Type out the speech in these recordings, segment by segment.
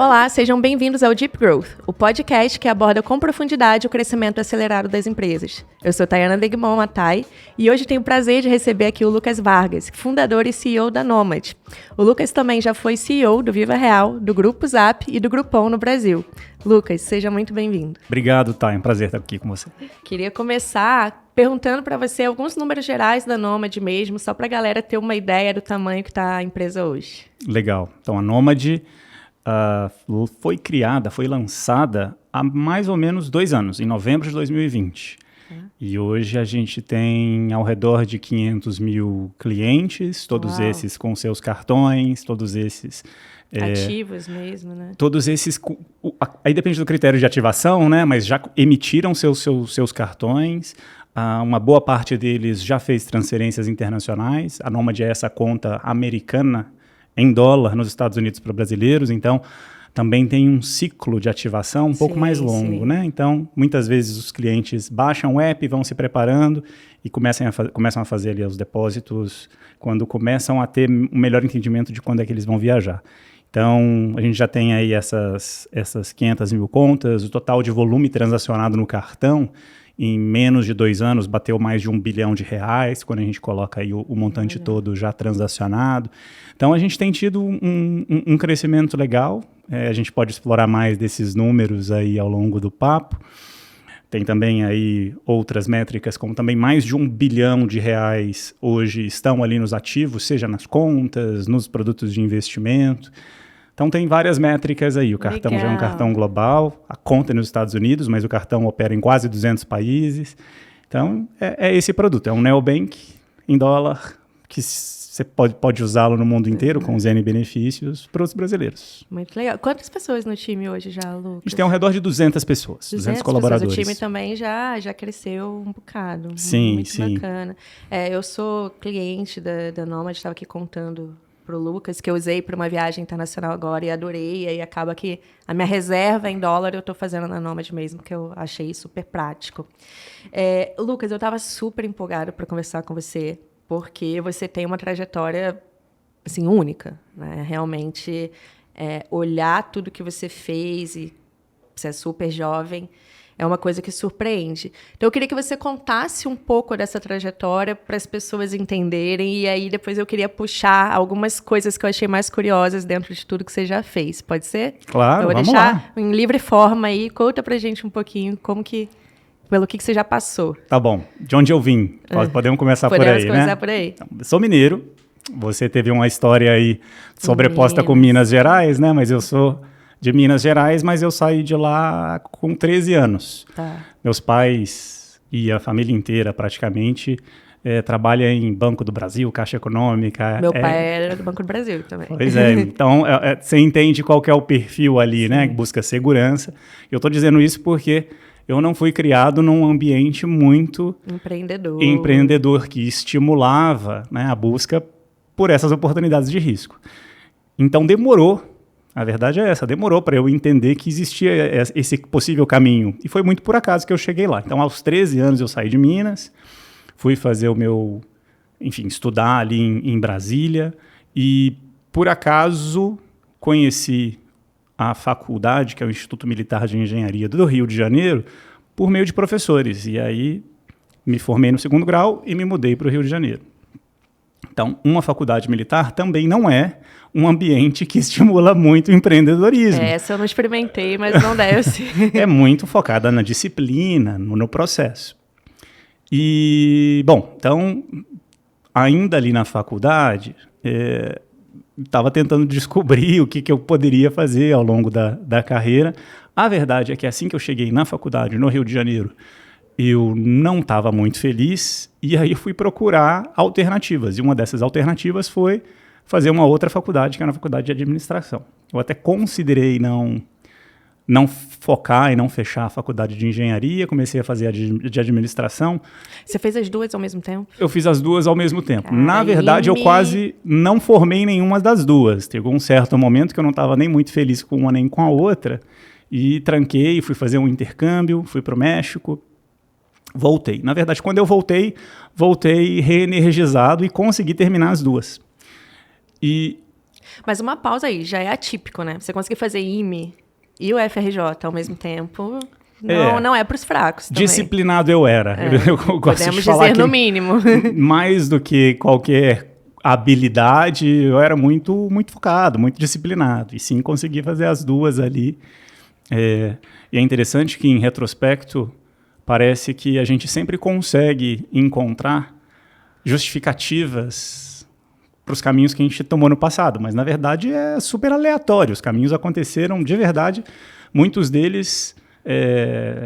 Olá, sejam bem-vindos ao Deep Growth, o podcast que aborda com profundidade o crescimento acelerado das empresas. Eu sou Tayana Degmon Atay e hoje tenho o prazer de receber aqui o Lucas Vargas, fundador e CEO da Nomad. O Lucas também já foi CEO do Viva Real, do Grupo Zap e do Groupon no Brasil. Lucas, seja muito bem-vindo. Obrigado, Tay. É um prazer estar aqui com você. Queria começar perguntando para você alguns números gerais da Nomad mesmo, só para a galera ter uma ideia do tamanho que está a empresa hoje. Legal. Então, a Nomad foi criada, foi lançada há mais ou menos 2 anos, em novembro de 2020. E hoje a gente tem ao redor de 500 mil clientes, todos esses com seus cartões, todos esses... ativos mesmo, né? Todos esses... Aí depende do critério de ativação, né? Mas já emitiram seus cartões. Uma boa parte deles já fez transferências internacionais. A Nomad é essa conta americana em dólar nos Estados Unidos para brasileiros, então também tem um ciclo de ativação um pouco mais longo, né? Então, muitas vezes os clientes baixam o app, vão se preparando e começam a fazer ali os depósitos quando começam a ter um melhor entendimento de quando é que eles vão viajar. Então, a gente já tem aí essas 500 mil contas, o total de volume transacionado no cartão em menos de 2 anos bateu mais de R$1 bilhão, quando a gente coloca aí o montante todo já transacionado. Então, a gente tem tido um crescimento legal. A gente pode explorar mais desses números aí ao longo do papo. Tem também aí outras métricas, como também mais de R$1 bilhão hoje estão ali nos ativos, seja nas contas, nos produtos de investimento. Então, tem várias métricas aí. O cartão já é um cartão global, a conta é nos Estados Unidos, mas o cartão opera em quase 200 países. Então, é esse produto. É um neobank em dólar que você pode usá-lo no mundo inteiro com os N benefícios para os brasileiros. Muito legal. Quantas pessoas no time hoje já, Lucas? A gente tem ao redor de 200 pessoas, 200 colaboradores. O time também já cresceu um bocado. Sim, muito sim. Bacana. Eu sou cliente da Nomad, estava aqui contando para o Lucas, que eu usei para uma viagem internacional agora e adorei. E aí acaba que a minha reserva em dólar eu estou fazendo na Nomad mesmo, que eu achei super prático. Lucas, eu estava super empolgada para conversar com você, porque você tem uma trajetória assim, única, né? Realmente, olhar tudo que você fez, e você é super jovem, é uma coisa que surpreende. Então, eu queria que você contasse um pouco dessa trajetória para as pessoas entenderem, e aí depois eu queria puxar algumas coisas que eu achei mais curiosas dentro de tudo que você já fez. Pode ser? Claro, eu vou vamos deixar lá. Em livre forma aí. Conta pra gente um pouquinho pelo que você já passou. Tá bom. De onde eu vim? Podemos começar por aí, Podemos começar né? por aí. Então, eu sou mineiro. Você teve uma história aí sobreposta com Minas Gerais, né? Mas eu sou de Minas Gerais, mas eu saí de lá com 13 anos. Tá. Meus pais e a família inteira, praticamente, trabalha em Banco do Brasil, Caixa Econômica. Meu pai era do Banco do Brasil também. Pois é. Então, você entende qual que é o perfil ali, né? Que busca segurança. Eu estou dizendo isso porque eu não fui criado num ambiente muito empreendedor que estimulava, né, a busca por essas oportunidades de risco. Então, a verdade é essa, demorou para eu entender que existia esse possível caminho. E foi muito por acaso que eu cheguei lá. Então, aos 13 anos eu saí de Minas, fui fazer estudar ali em Brasília, e por acaso conheci a faculdade, que é o Instituto Militar de Engenharia do Rio de Janeiro, por meio de professores. E aí me formei no 2º grau e me mudei para o Rio de Janeiro. Então, uma faculdade militar também não é um ambiente que estimula muito o empreendedorismo. Essa eu não experimentei, mas não deve ser. É muito focada na disciplina, no processo. E, bom, então, ainda ali na faculdade, estava tentando descobrir o que eu poderia fazer ao longo da carreira. A verdade é que assim que eu cheguei na faculdade, no Rio de Janeiro, eu não estava muito feliz, e aí eu fui procurar alternativas. E uma dessas alternativas foi fazer uma outra faculdade, que era a faculdade de administração. Eu até considerei não focar e não fechar a faculdade de engenharia, comecei a fazer a de administração. Você fez as duas ao mesmo tempo? Eu fiz as duas ao mesmo tempo. Na verdade, eu quase não formei nenhuma das duas. Teve um certo momento que eu não estava nem muito feliz com uma nem com a outra, e tranquei, fui fazer um intercâmbio, fui para o México, voltei. Na verdade, quando eu voltei reenergizado e consegui terminar as duas. E Mas uma pausa aí, já é atípico, né? Você conseguir fazer IME e o FRJ ao mesmo tempo, não é para os fracos também. Disciplinado eu era. Eu gosto Podemos de falar dizer que no mínimo. mais do que qualquer habilidade, eu era muito, muito focado, muito disciplinado. E sim, consegui fazer as duas ali. E é interessante que, em retrospecto, parece que a gente sempre consegue encontrar justificativas para os caminhos que a gente tomou no passado, mas na verdade é super aleatório. Os caminhos aconteceram de verdade, muitos deles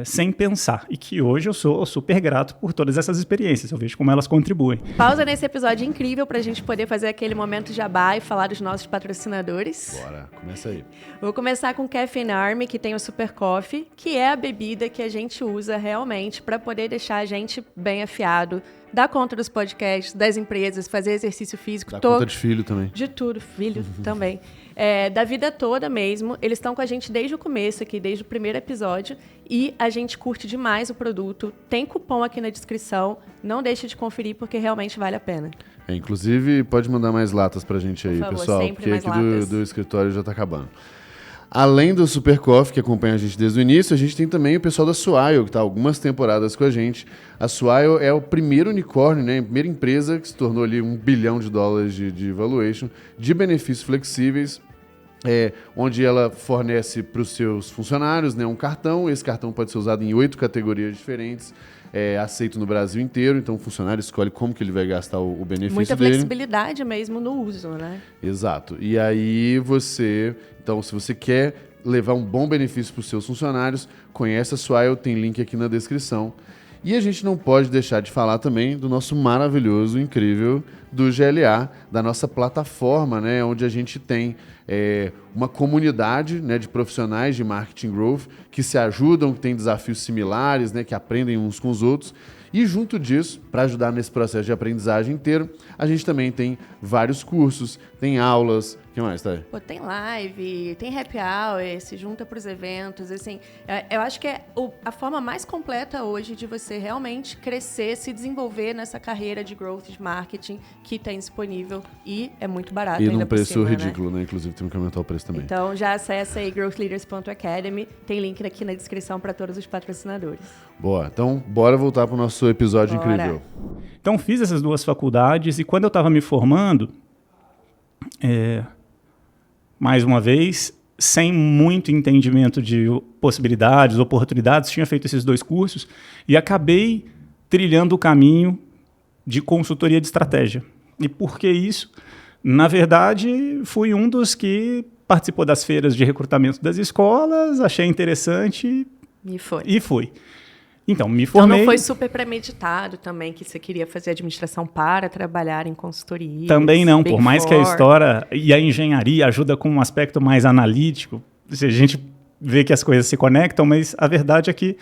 sem pensar, e que hoje eu sou super grato por todas essas experiências. Eu vejo como elas contribuem. Pausa nesse episódio incrível para a gente poder fazer aquele momento jabá e falar dos nossos patrocinadores. Bora, começa aí. Vou começar com o Caffeine Army, que tem o Super Coffee, que é a bebida que a gente usa realmente para poder deixar a gente bem afiado, dar conta dos podcasts, das empresas, fazer exercício físico. Dá conta de filho também. De tudo, filho também. Da vida toda mesmo. Eles estão com a gente desde o começo aqui, desde o primeiro episódio. E a gente curte demais o produto. Tem cupom aqui na descrição. Não deixe de conferir, porque realmente vale a pena. Inclusive, pode mandar mais latas pra gente aí, por favor, pessoal. sempre Porque mais aqui latas. do escritório já tá acabando. Além do Super Coffee, que acompanha a gente desde o início, a gente tem também o pessoal da Swile, que está há algumas temporadas com a gente. A Swile é o primeiro unicórnio, né, a primeira empresa que se tornou ali $1 bilhão de valuation, de benefícios flexíveis, onde ela fornece para os seus funcionários, né, um cartão. Esse cartão pode ser usado em 8 categorias diferentes, aceito no Brasil inteiro, então o funcionário escolhe como que ele vai gastar o benefício Muita dele. flexibilidade mesmo no uso, né? Exato. E aí então, se você quer levar um bom benefício para os seus funcionários, conhece a Swile, tem link aqui na descrição. E a gente não pode deixar de falar também do nosso maravilhoso, incrível, do GLA, da nossa plataforma, né, onde a gente tem uma comunidade, né, de profissionais de marketing growth que se ajudam, que têm desafios similares, né, que aprendem uns com os outros. E junto disso, para ajudar nesse processo de aprendizagem inteiro, a gente também tem vários cursos, tem aulas. O que mais, Thay? Pô, tem live, tem happy hour, se junta para os eventos. Assim, eu acho que é a forma mais completa hoje de você realmente crescer, se desenvolver nessa carreira de growth, de marketing que tem disponível e é muito barato E ainda num por preço cima, ridículo, né? Inclusive, temos que aumentar o preço também. Então, já acessa aí growthleaders.academy. Tem link aqui na descrição para todos os patrocinadores. Boa. Então, bora voltar para o nosso episódio Bora. incrível. Então, fiz essas duas faculdades e quando eu estava me formando, mais uma vez, sem muito entendimento de possibilidades, oportunidades, tinha feito esses 2 cursos e acabei trilhando o caminho de consultoria de estratégia. E por que isso? Na verdade, fui um dos que participou das feiras de recrutamento das escolas, achei interessante E fui. Então, me Então formei. não foi super premeditado também que você queria fazer administração para trabalhar em consultoria? Também não, Big por mais que a Four. história e a engenharia ajuda com um aspecto mais analítico, a gente vê que as coisas se conectam, mas a verdade é que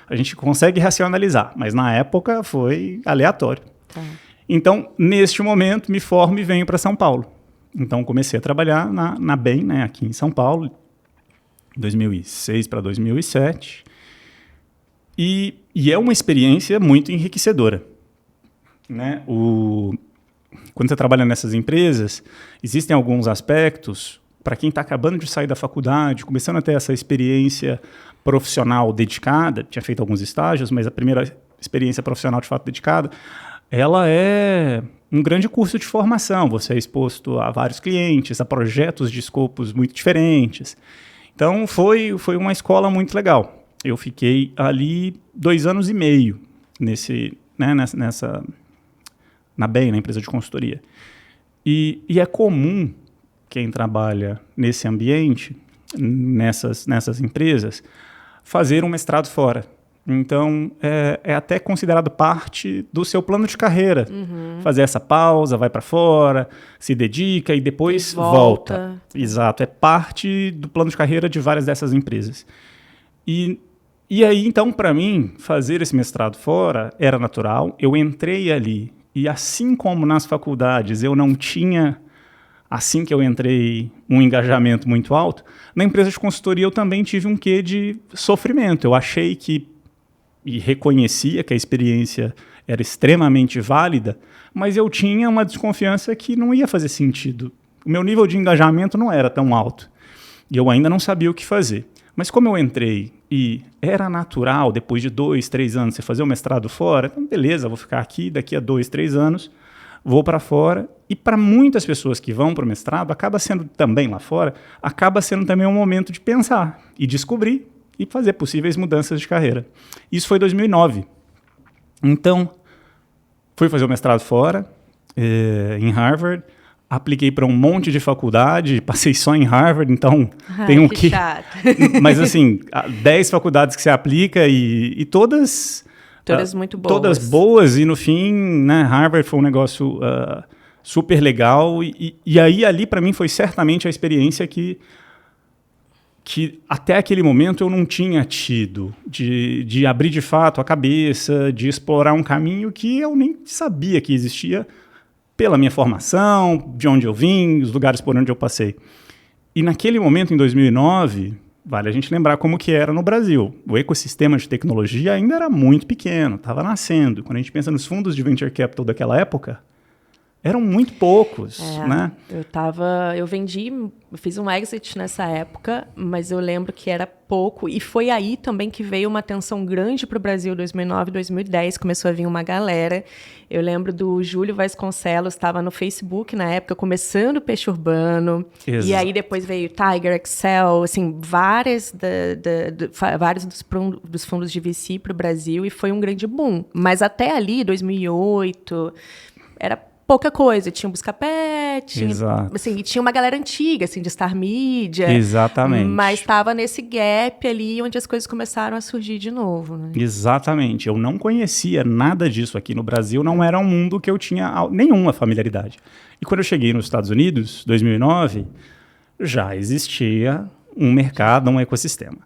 a gente consegue racionalizar, mas na época foi aleatório. Tá. Então, neste momento, me formo e venho para São Paulo. Então, comecei a trabalhar na BEM, né, aqui em São Paulo, 2006 para 2007. E é uma experiência muito enriquecedora, né? Quando você trabalha nessas empresas, existem alguns aspectos, para quem está acabando de sair da faculdade, começando a ter essa experiência profissional dedicada, tinha feito alguns estágios, mas a primeira experiência profissional de fato dedicada, ela é um grande curso de formação. Você é exposto a vários clientes, a projetos de escopos muito diferentes. Então, foi uma escola muito legal. Eu fiquei ali 2 anos e meio na BEM, na empresa de consultoria. E é comum quem trabalha nesse ambiente, nessas empresas, fazer um mestrado fora. Então, é até considerado parte do seu plano de carreira. Uhum. Fazer essa pausa, vai para fora, se dedica e depois volta. Exato, é parte do plano de carreira de várias dessas empresas. E aí, então, para mim, fazer esse mestrado fora era natural. Eu entrei ali e, assim como nas faculdades, eu não tinha, assim que eu entrei, um engajamento muito alto, na empresa de consultoria eu também tive um quê de sofrimento. Eu achei que, e reconhecia que a experiência era extremamente válida, mas eu tinha uma desconfiança que não ia fazer sentido O meu nível de engajamento não era tão alto. E eu ainda não sabia o que fazer. Mas como eu entrei e era natural, depois de 2, 3 anos, você fazer o mestrado fora, então beleza, vou ficar aqui, daqui a 2, 3 anos, vou para fora. E para muitas pessoas que vão para o mestrado, acaba sendo também lá fora, acaba sendo também um momento de pensar e descobrir e fazer possíveis mudanças de carreira. Isso foi 2009. Então, fui fazer o mestrado fora, em Harvard, apliquei para um monte de faculdade, passei só em Harvard, então tenho que... chato. Mas assim, 10 faculdades que você aplica e todas... Todas muito boas. Todas boas, e no fim, né, Harvard foi um negócio super legal, e aí ali para mim foi certamente a experiência que até aquele momento eu não tinha tido, de abrir de fato a cabeça, de explorar um caminho que eu nem sabia que existia, pela minha formação, de onde eu vim, os lugares por onde eu passei. E naquele momento, em 2009, vale a gente lembrar como que era no Brasil. O ecossistema de tecnologia ainda era muito pequeno, estava nascendo. Quando a gente pensa nos fundos de venture capital daquela época, eram muito poucos, né? Eu fiz um exit nessa época, mas eu lembro que era pouco, e foi aí também que veio uma atenção grande para o Brasil, 2009, 2010, começou a vir uma galera. Eu lembro do Júlio Vasconcelos, estava no Facebook na época, começando o Peixe Urbano, Exato. E aí depois veio Tiger, Excel, assim, vários dos fundos de VC para o Brasil, e foi um grande boom. Mas até ali, 2008, era pouca coisa, tinha o Buscapé, assim, e tinha uma galera antiga, assim, de Star Media. Exatamente. Mas estava nesse gap ali, onde as coisas começaram a surgir de novo, né? Exatamente. Eu não conhecia nada disso aqui no Brasil, não era um mundo que eu tinha nenhuma familiaridade. E quando eu cheguei nos Estados Unidos, 2009, já existia um mercado, um ecossistema.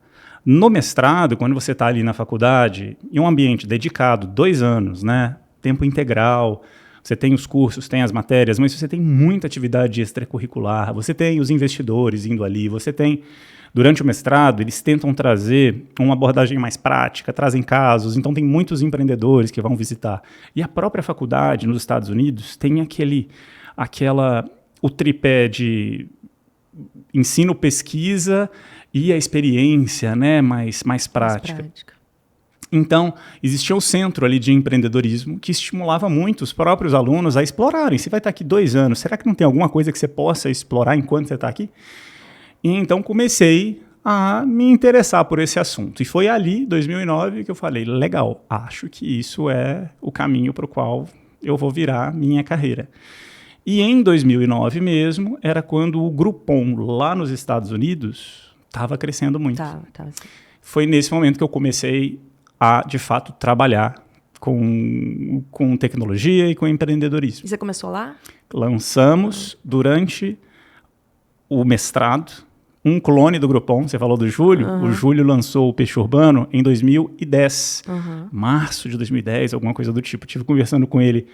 No mestrado, quando você está ali na faculdade, em um ambiente dedicado, 2 anos, né, tempo integral, você tem os cursos, tem as matérias, mas você tem muita atividade extracurricular, você tem os investidores indo ali, você tem... Durante o mestrado, eles tentam trazer uma abordagem mais prática, trazem casos, então tem muitos empreendedores que vão visitar. E a própria faculdade, nos Estados Unidos, tem o tripé de ensino, pesquisa e a experiência, né, mais prática. Então, existia o centro ali de empreendedorismo que estimulava muito os próprios alunos a explorarem. Você vai estar aqui 2 anos, será que não tem alguma coisa que você possa explorar enquanto você está aqui? E então comecei a me interessar por esse assunto. E foi ali, 2009, que eu falei, legal, acho que isso é o caminho para o qual eu vou virar minha carreira. E em 2009 mesmo, era quando o Groupon lá nos Estados Unidos estava crescendo muito. Tava assim. Foi nesse momento que eu comecei a, de fato, trabalhar com tecnologia e com empreendedorismo. E você começou lá? Lançamos, durante o mestrado, um clone do Groupon. Você falou do Júlio. O Júlio lançou o Peixe Urbano em 2010. Março de 2010, alguma coisa do tipo. Estive conversando com ele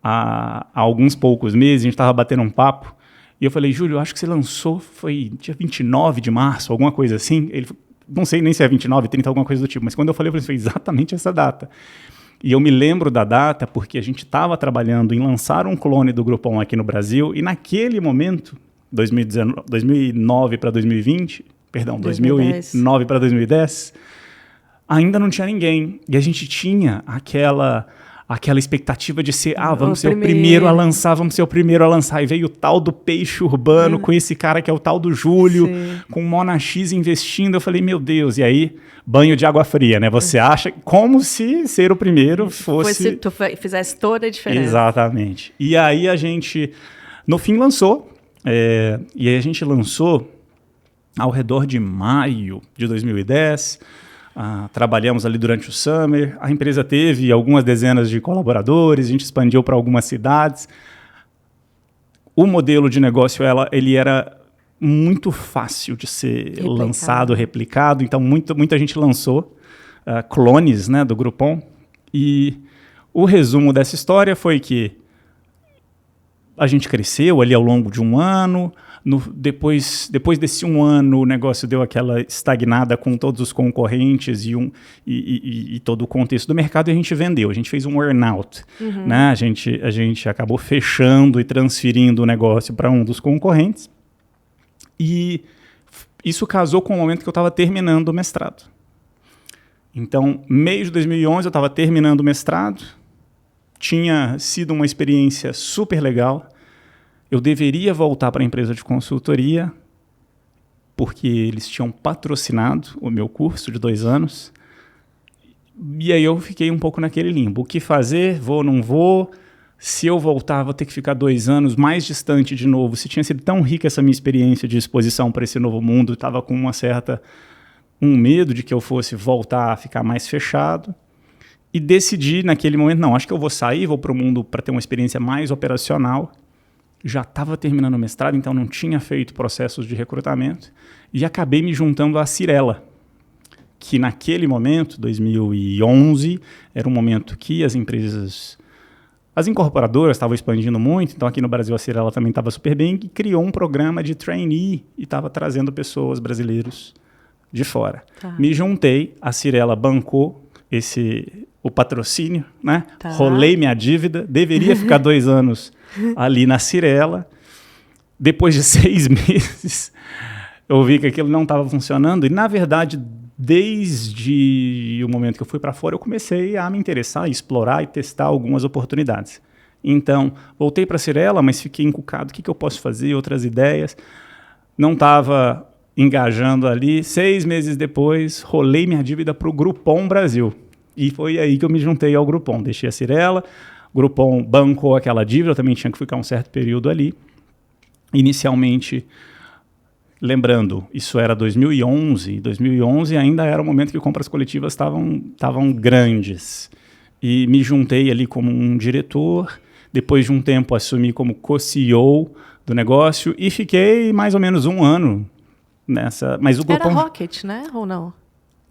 há alguns poucos meses, a gente estava batendo um papo. E eu falei, Júlio, acho que você lançou, foi dia 29 de março, alguma coisa assim. Ele falou, não sei nem se é 29, 30, alguma coisa do tipo, mas quando eu falei foi exatamente essa data. E eu me lembro da data porque a gente estava trabalhando em lançar um clone do Groupon aqui no Brasil, e naquele momento, 2009 para 2020, perdão, 2009 para 2010, ainda não tinha ninguém. E a gente tinha aquela expectativa de ser, vamos ser o primeiro a lançar, E veio o tal do Peixe Urbano com esse cara que é o tal do Júlio, com o Mona X investindo. Eu falei, meu Deus, e aí, banho de água fria, né? Você acha como se ser o primeiro fosse... Tu fizesse toda a diferença. Exatamente. E aí a gente, no fim, lançou. E aí a gente lançou ao redor de maio de 2010. Trabalhamos ali durante o summer, a empresa teve algumas dezenas de colaboradores, a gente expandiu para algumas cidades. O modelo de negócio ele era muito fácil de ser lançado, replicado, então muita gente lançou clones, né, do Groupon. E o resumo dessa história foi que a gente cresceu ali ao longo de um ano. Depois desse um ano, o negócio deu aquela estagnada com todos os concorrentes e todo o contexto do mercado, e a gente vendeu. A gente fez um earn-out. Né? A gente acabou fechando e transferindo o negócio para um dos concorrentes. E isso casou com o momento que eu estava terminando o mestrado. Então, meio de 2011, eu estava terminando o mestrado. Tinha sido uma experiência super legal. Eu deveria voltar para a empresa de consultoria, porque eles tinham patrocinado o meu curso de 2 anos. E aí eu fiquei um pouco naquele limbo. O que fazer? Vou, não vou? Se eu voltar, vou ter que ficar 2 anos mais distante de novo. Se tinha sido tão rica essa minha experiência de exposição para esse novo mundo, estava com um medo de que eu fosse voltar a ficar mais fechado. E decidi naquele momento, não, acho que eu vou sair, vou para o mundo para ter uma experiência mais operacional. Já estava terminando o mestrado, então não tinha feito processos de recrutamento. E acabei me juntando à Cyrela, que naquele momento, 2011, era um momento que as incorporadoras estavam expandindo muito, então aqui no Brasil a Cyrela também estava super bem, e criou um programa de trainee e estava trazendo pessoas brasileiros de fora. Tá. Me juntei, a Cyrela bancou o patrocínio, né? Tá. Rolei minha dívida, deveria ficar 2 anos ali na Cyrela. Depois de 6 meses, eu vi que aquilo não estava funcionando e, na verdade, desde o momento que eu fui para fora, eu comecei a me interessar, explorar e testar algumas oportunidades. Então, voltei para a Cyrela, mas fiquei encucado. O que eu posso fazer? Outras ideias. Não estava engajando ali. 6 meses depois, rolei minha dívida para o Groupon Brasil. E foi aí que eu me juntei ao Groupon. Deixei a Cyrela, o Groupon bancou aquela dívida, eu também tinha que ficar um certo período ali. Inicialmente, lembrando, isso era 2011. 2011 ainda era o momento que compras coletivas estavam grandes. E me juntei ali como um diretor. Depois de um tempo, assumi como co-CEO do negócio e fiquei mais ou menos 1 ano nessa. Mas o Groupon... Era Rocket, né? Ou não?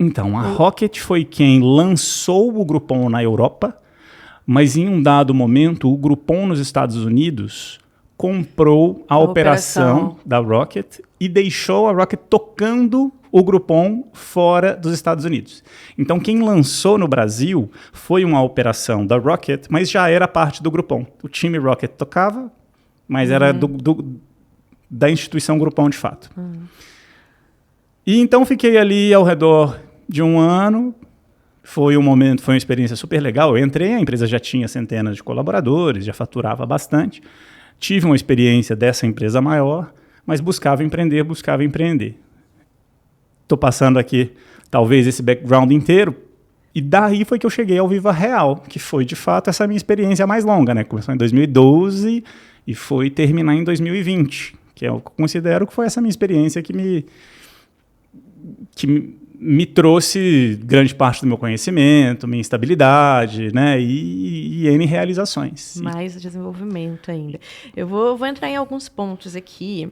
Então, a Rocket foi quem lançou o Groupon na Europa, mas em um dado momento, o Groupon nos Estados Unidos comprou a operação da Rocket e deixou a Rocket tocando o Groupon fora dos Estados Unidos. Então, quem lançou no Brasil foi uma operação da Rocket, mas já era parte do Groupon. O time Rocket tocava, mas era da instituição Groupon de fato. E então fiquei ali ao redor de 1 ano. Foi uma experiência super legal. Eu entrei, a empresa já tinha centenas de colaboradores, já faturava bastante. Tive uma experiência dessa empresa maior, mas buscava empreender. Estou passando aqui, talvez, esse background inteiro. E daí foi que eu cheguei ao Viva Real, que foi, de fato, essa minha experiência mais longa, né? Começou em 2012 e foi terminar em 2020, que eu considero que foi essa minha experiência que me trouxe grande parte do meu conhecimento, minha estabilidade, né, e N realizações. Mais desenvolvimento ainda. Eu vou entrar em alguns pontos aqui.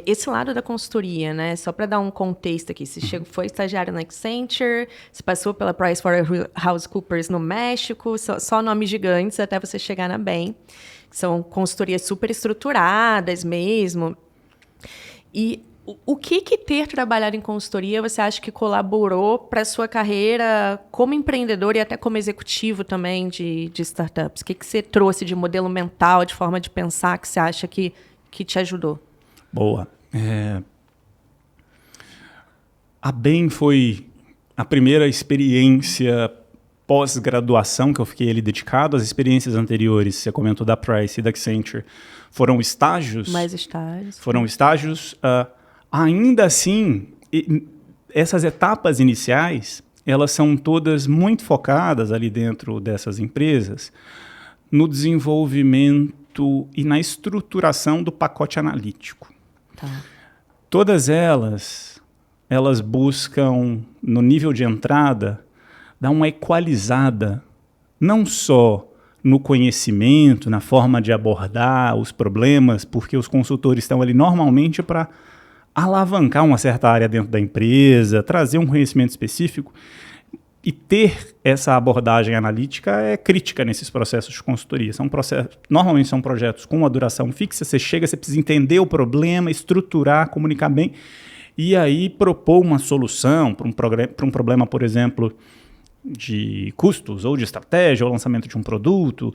Esse lado da consultoria, né, só para dar um contexto aqui, você foi estagiário na Accenture, você passou pela PricewaterhouseCoopers no México, só nomes gigantes até você chegar na Bain, que são consultorias super estruturadas mesmo. E o que ter trabalhado em consultoria você acha que colaborou para a sua carreira como empreendedor e até como executivo também de startups? O que você trouxe de modelo mental, de forma de pensar, que você acha que te ajudou? Boa. A Bain foi a primeira experiência pós-graduação que eu fiquei ali dedicado. As experiências anteriores, você comentou da Price e da Accenture, foram estágios. Mais estágios. Foram estágios. Ainda assim, essas etapas iniciais, elas são todas muito focadas ali dentro dessas empresas no desenvolvimento e na estruturação do pacote analítico. Tá. Todas elas buscam, no nível de entrada, dar uma equalizada, não só no conhecimento, na forma de abordar os problemas, porque os consultores estão ali normalmente para alavancar uma certa área dentro da empresa, trazer um conhecimento específico, E ter essa abordagem analítica é crítica nesses processos de consultoria. Normalmente são projetos com uma duração fixa, você chega, você precisa entender o problema, estruturar, comunicar bem, e aí propor uma solução para um problema, por exemplo, de custos, ou de estratégia, ou lançamento de um produto.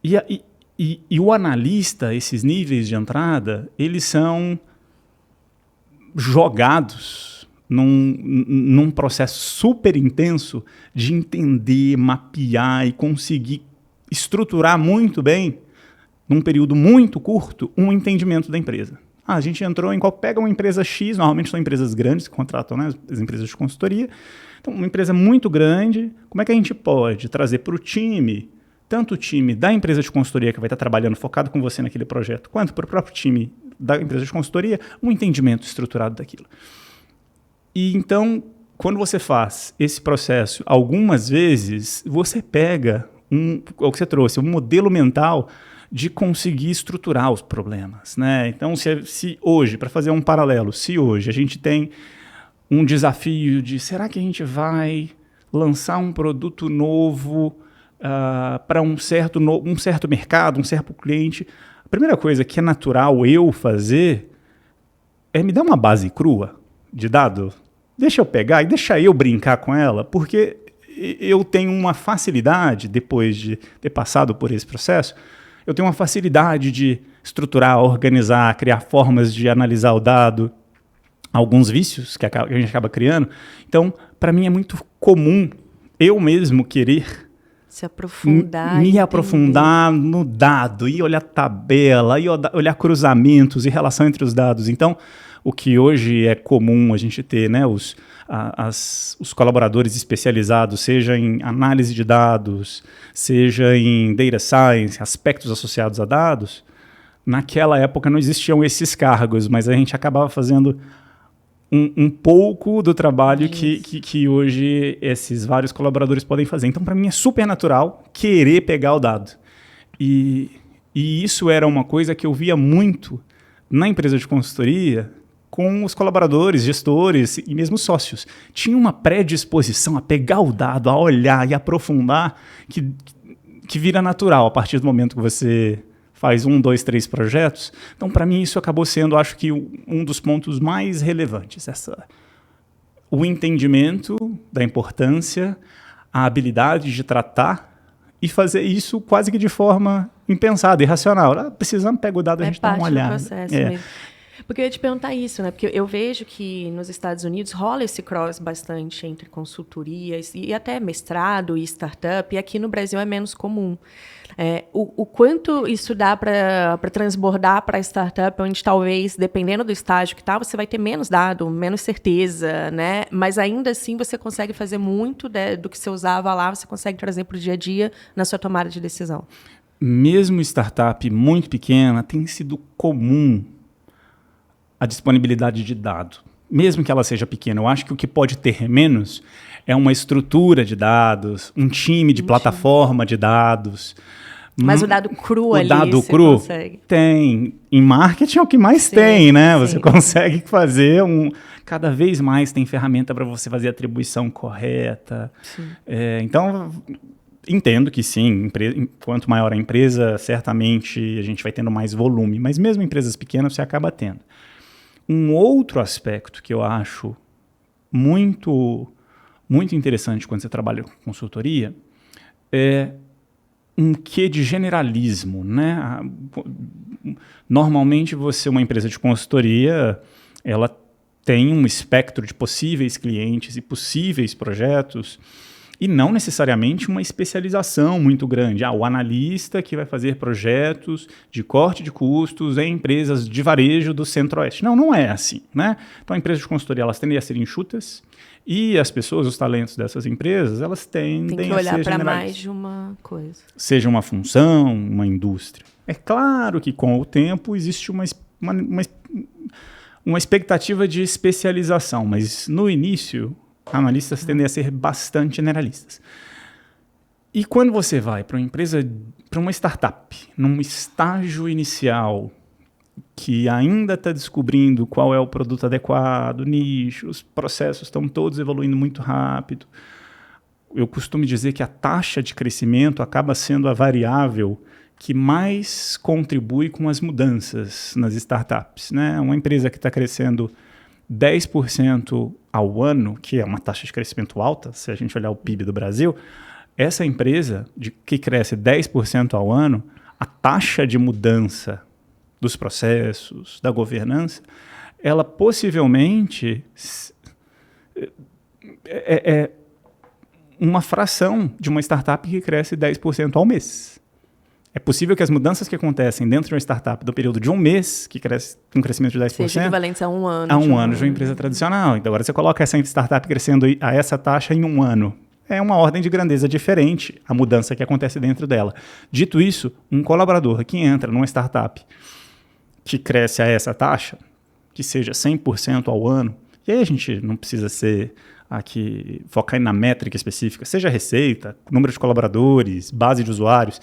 E o analista, esses níveis de entrada, eles são jogados num processo super intenso de entender, mapear e conseguir estruturar muito bem, num período muito curto, um entendimento da empresa. A gente entrou pega uma empresa X, normalmente são empresas grandes que contratam, né, as empresas de consultoria. Então, uma empresa muito grande, como é que a gente pode trazer para o time, tanto o time da empresa de consultoria que vai estar trabalhando focado com você naquele projeto, quanto para o próprio time da empresa de consultoria, um entendimento estruturado daquilo. E então, quando você faz esse processo, algumas vezes você pega o que você trouxe, um modelo mental de conseguir estruturar os problemas, né? Então, se hoje, para fazer um paralelo, se hoje a gente tem um desafio de será que a gente vai lançar um produto novo para um certo mercado, um certo cliente, a primeira coisa que é natural eu fazer é me dar uma base crua de dado. Deixa eu pegar e deixa eu brincar com ela, porque eu tenho uma facilidade, depois de ter passado por esse processo, eu tenho uma facilidade de estruturar, organizar, criar formas de analisar o dado, alguns vícios que a gente acaba criando. Então, para mim é muito comum eu mesmo querer se aprofundar, me aprofundar no dado, e olhar tabela, e olhar cruzamentos e relação entre os dados. Então, o que hoje é comum a gente ter, né, os colaboradores especializados, seja em análise de dados, seja em data science, aspectos associados a dados, naquela época não existiam esses cargos, mas a gente acabava fazendo um pouco do trabalho que hoje esses vários colaboradores podem fazer. Então, para mim, é super natural querer pegar o dado. E isso era uma coisa que eu via muito na empresa de consultoria, com os colaboradores, gestores e mesmo sócios. Tinha uma predisposição a pegar o dado, a olhar e aprofundar, que vira natural a partir do momento que você faz 1, 2, 3 projetos. Então, para mim, isso acabou sendo, acho que, um dos pontos mais relevantes. O entendimento da importância, a habilidade de tratar e fazer isso quase que de forma impensada, irracional. Precisamos pegar o dado, a gente dá uma olhada. Processo mesmo. Porque eu ia te perguntar isso, né? Porque eu vejo que nos Estados Unidos rola esse cross bastante entre consultorias e até mestrado e startup, e aqui no Brasil é menos comum. O quanto isso dá para transbordar para a startup, onde talvez, dependendo do estágio que está, você vai ter menos dado, menos certeza, né? Mas ainda assim você consegue fazer muito do que você usava lá, você consegue trazer para o dia a dia na sua tomada de decisão. Mesmo startup muito pequena, tem sido comum a disponibilidade de dado, mesmo que ela seja pequena. Eu acho que o que pode ter menos é uma estrutura de dados, um time de plataforma de dados. Mas o dado cru ali, o dado você cru consegue. Tem. Em marketing é o que mais tem, né? Sim. Você consegue fazer cada vez mais tem ferramenta para você fazer a atribuição correta. Então, entendo que sim, quanto maior a empresa, certamente a gente vai tendo mais volume. Mas mesmo em empresas pequenas, você acaba tendo. Um outro aspecto que eu acho muito, muito interessante quando você trabalha com consultoria é um quê de generalismo, né? Normalmente uma empresa de consultoria, ela tem um espectro de possíveis clientes e possíveis projetos e não necessariamente uma especialização muito grande. O analista que vai fazer projetos de corte de custos em empresas de varejo do Centro-Oeste. Não é assim, né? Então, a empresa de consultoria, elas tendem a ser enxutas e as pessoas, os talentos dessas empresas, elas tendem a ser Tem que olhar para mais de uma coisa. Seja uma função, uma indústria. É claro que, com o tempo, existe uma expectativa de especialização, mas, no início, analistas tendem a ser bastante generalistas. E quando você vai para uma empresa, para uma startup, num estágio inicial, que ainda está descobrindo qual é o produto adequado, nicho, os processos estão todos evoluindo muito rápido, eu costumo dizer que a taxa de crescimento acaba sendo a variável que mais contribui com as mudanças nas startups, né? Uma empresa que está crescendo 10% ao ano, que é uma taxa de crescimento alta, se a gente olhar o PIB do Brasil, essa empresa que cresce 10% ao ano, a taxa de mudança dos processos, da governança, ela possivelmente é uma fração de uma startup que cresce 10% ao mês. É possível que as mudanças que acontecem dentro de uma startup do período de um mês, que cresce um crescimento de 10%, seja equivalente a um ano. A um ano de uma empresa tradicional. Então, agora você coloca essa startup crescendo a essa taxa em um ano. É uma ordem de grandeza diferente a mudança que acontece dentro dela. Dito isso, um colaborador que entra numa startup que cresce a essa taxa, que seja 100% ao ano, e aí a gente não precisa ser aqui, focar na métrica específica, seja receita, número de colaboradores, base de usuários.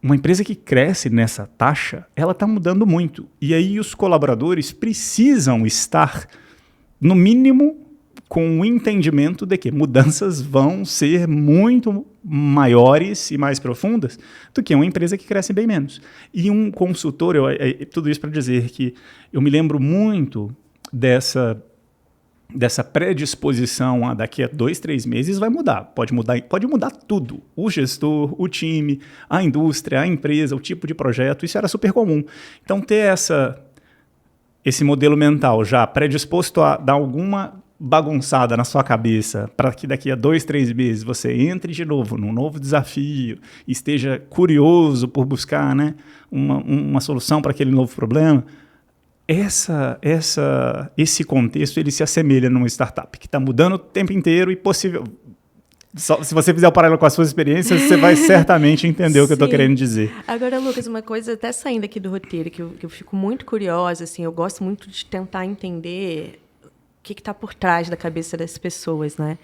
Uma empresa que cresce nessa taxa, ela está mudando muito. E aí os colaboradores precisam estar, no mínimo, com o entendimento de que mudanças vão ser muito maiores e mais profundas do que uma empresa que cresce bem menos. E um consultor, tudo isso para dizer que eu me lembro muito dessa predisposição a daqui a 2, 3 meses vai mudar. Pode mudar tudo. O gestor, o time, a indústria, a empresa, o tipo de projeto, isso era super comum. Então, ter esse modelo mental já predisposto a dar alguma bagunçada na sua cabeça para que daqui a 2, 3 meses você entre de novo num novo desafio, esteja curioso por buscar, né, uma solução para aquele novo problema. Esse contexto ele se assemelha numa startup que está mudando o tempo inteiro e possível. Se você fizer o paralelo com as suas experiências, você vai certamente entender o que eu estou querendo dizer. Agora, Lucas, uma coisa, até saindo aqui do roteiro, que eu fico muito curiosa, assim, eu gosto muito de tentar entender o que está por trás da cabeça das pessoas, né?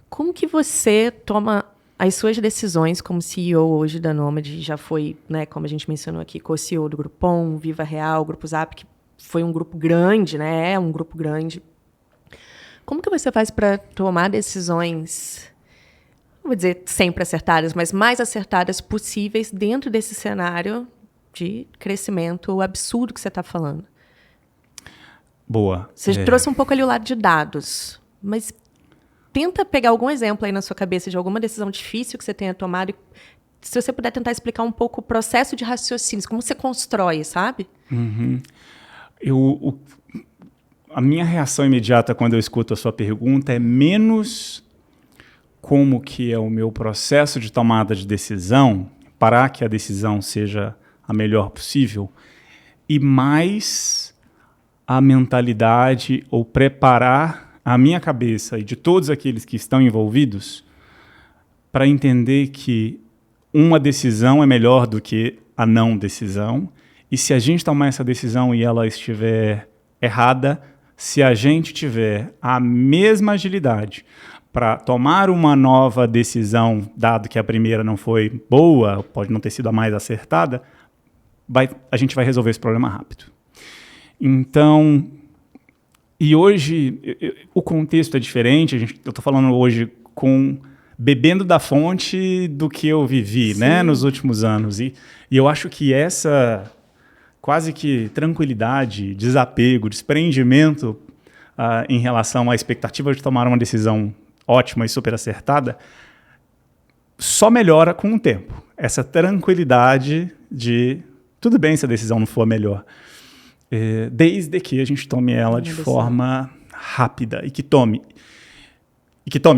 Como que você toma as suas decisões como CEO hoje da Nômade? Já foi, né, como a gente mencionou aqui, co-CEO do Groupon, Viva Real, Grupo Zap, que foi um grupo grande, né? É um grupo grande. Como que você faz para tomar decisões, não vou dizer sempre acertadas, mas mais acertadas possíveis dentro desse cenário de crescimento absurdo que você está falando? Boa. Você trouxe um pouco ali o lado de dados, mas tenta pegar algum exemplo aí na sua cabeça de alguma decisão difícil que você tenha tomado e se você puder tentar explicar um pouco o processo de raciocínio, como você constrói, sabe? Uhum. A minha reação imediata quando eu escuto a sua pergunta é menos como que é o meu processo de tomada de decisão para que a decisão seja a melhor possível e mais a mentalidade ou preparar a minha cabeça e de todos aqueles que estão envolvidos para entender que uma decisão é melhor do que a não decisão. E se a gente tomar essa decisão e ela estiver errada, se a gente tiver a mesma agilidade para tomar uma nova decisão, dado que a primeira não foi boa, pode não ter sido a mais acertada, a gente vai resolver esse problema rápido. Então, e hoje o contexto é diferente, eu estou falando hoje bebendo da fonte do que eu vivi, né, nos últimos anos. E eu acho que essa quase que tranquilidade, desapego, desprendimento em relação à expectativa de tomar uma decisão ótima e super acertada, só melhora com o tempo. Essa tranquilidade de tudo bem se a decisão não for a melhor, desde que a gente tome ela de forma rápida e que tome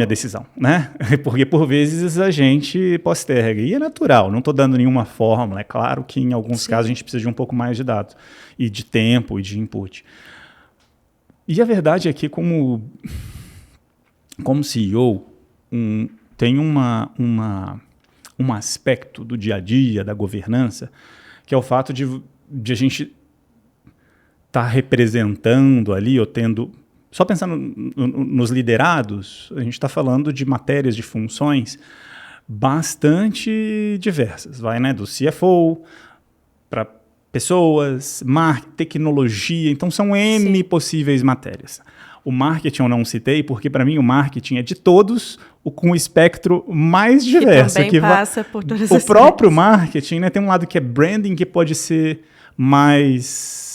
a decisão, né? Porque, por vezes, a gente posterga. E é natural, não estou dando nenhuma fórmula. É claro que, em alguns casos, a gente precisa de um pouco mais de dados, e de tempo, e de input. E a verdade é que, como CEO, tem um aspecto do dia a dia, da governança, que é o fato de a gente estar representando ali, ou tendo... Só pensando nos liderados, a gente está falando de matérias, de funções bastante diversas. Vai, né, do CFO para pessoas, marketing, tecnologia. Então, são N possíveis matérias. O marketing eu não citei, porque para mim o marketing é de todos com o espectro mais diverso. Que também passa por todas o as próprio áreas. marketing, né, tem um lado que é branding, que pode ser mais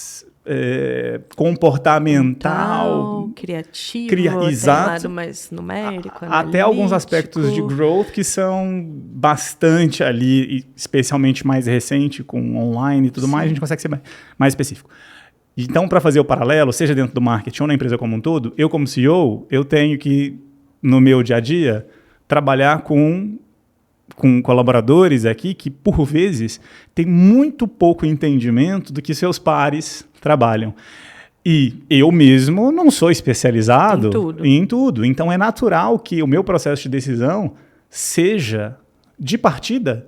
comportamental, criativo, tem um exato. lado mais numérico, Até alguns aspectos de growth que são bastante ali, especialmente mais recente, com online e tudo mais, a gente consegue ser mais específico. Então, para fazer o paralelo, seja dentro do marketing ou na empresa como um todo, eu como CEO, eu tenho que, no meu dia a dia, trabalhar com colaboradores aqui que, por vezes, têm muito pouco entendimento do que seus pares trabalham. E eu mesmo não sou especializado em tudo. Então, é natural que o meu processo de decisão seja, de partida,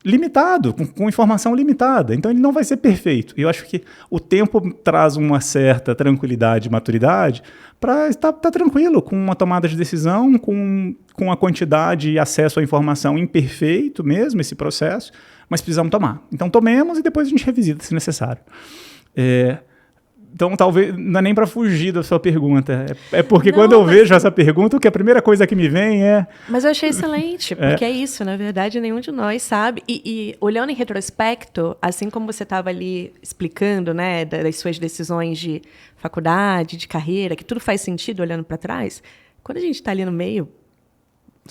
limitado, com informação limitada. Então, ele não vai ser perfeito. E eu acho que o tempo traz uma certa tranquilidade e maturidade para estar tranquilo com uma tomada de decisão, com a quantidade e acesso à informação imperfeito mesmo, esse processo, mas precisamos tomar. Então, tomemos e depois a gente revisita se necessário. Então, talvez, não é nem para fugir da sua pergunta. É porque quando eu vejo essa pergunta, a primeira coisa que me vem é... Mas eu achei excelente, porque é isso, na verdade, nenhum de nós sabe. E olhando em retrospecto, assim como você estava ali explicando, né, das suas decisões de faculdade, de carreira, que tudo faz sentido olhando para trás, quando a gente está ali no meio...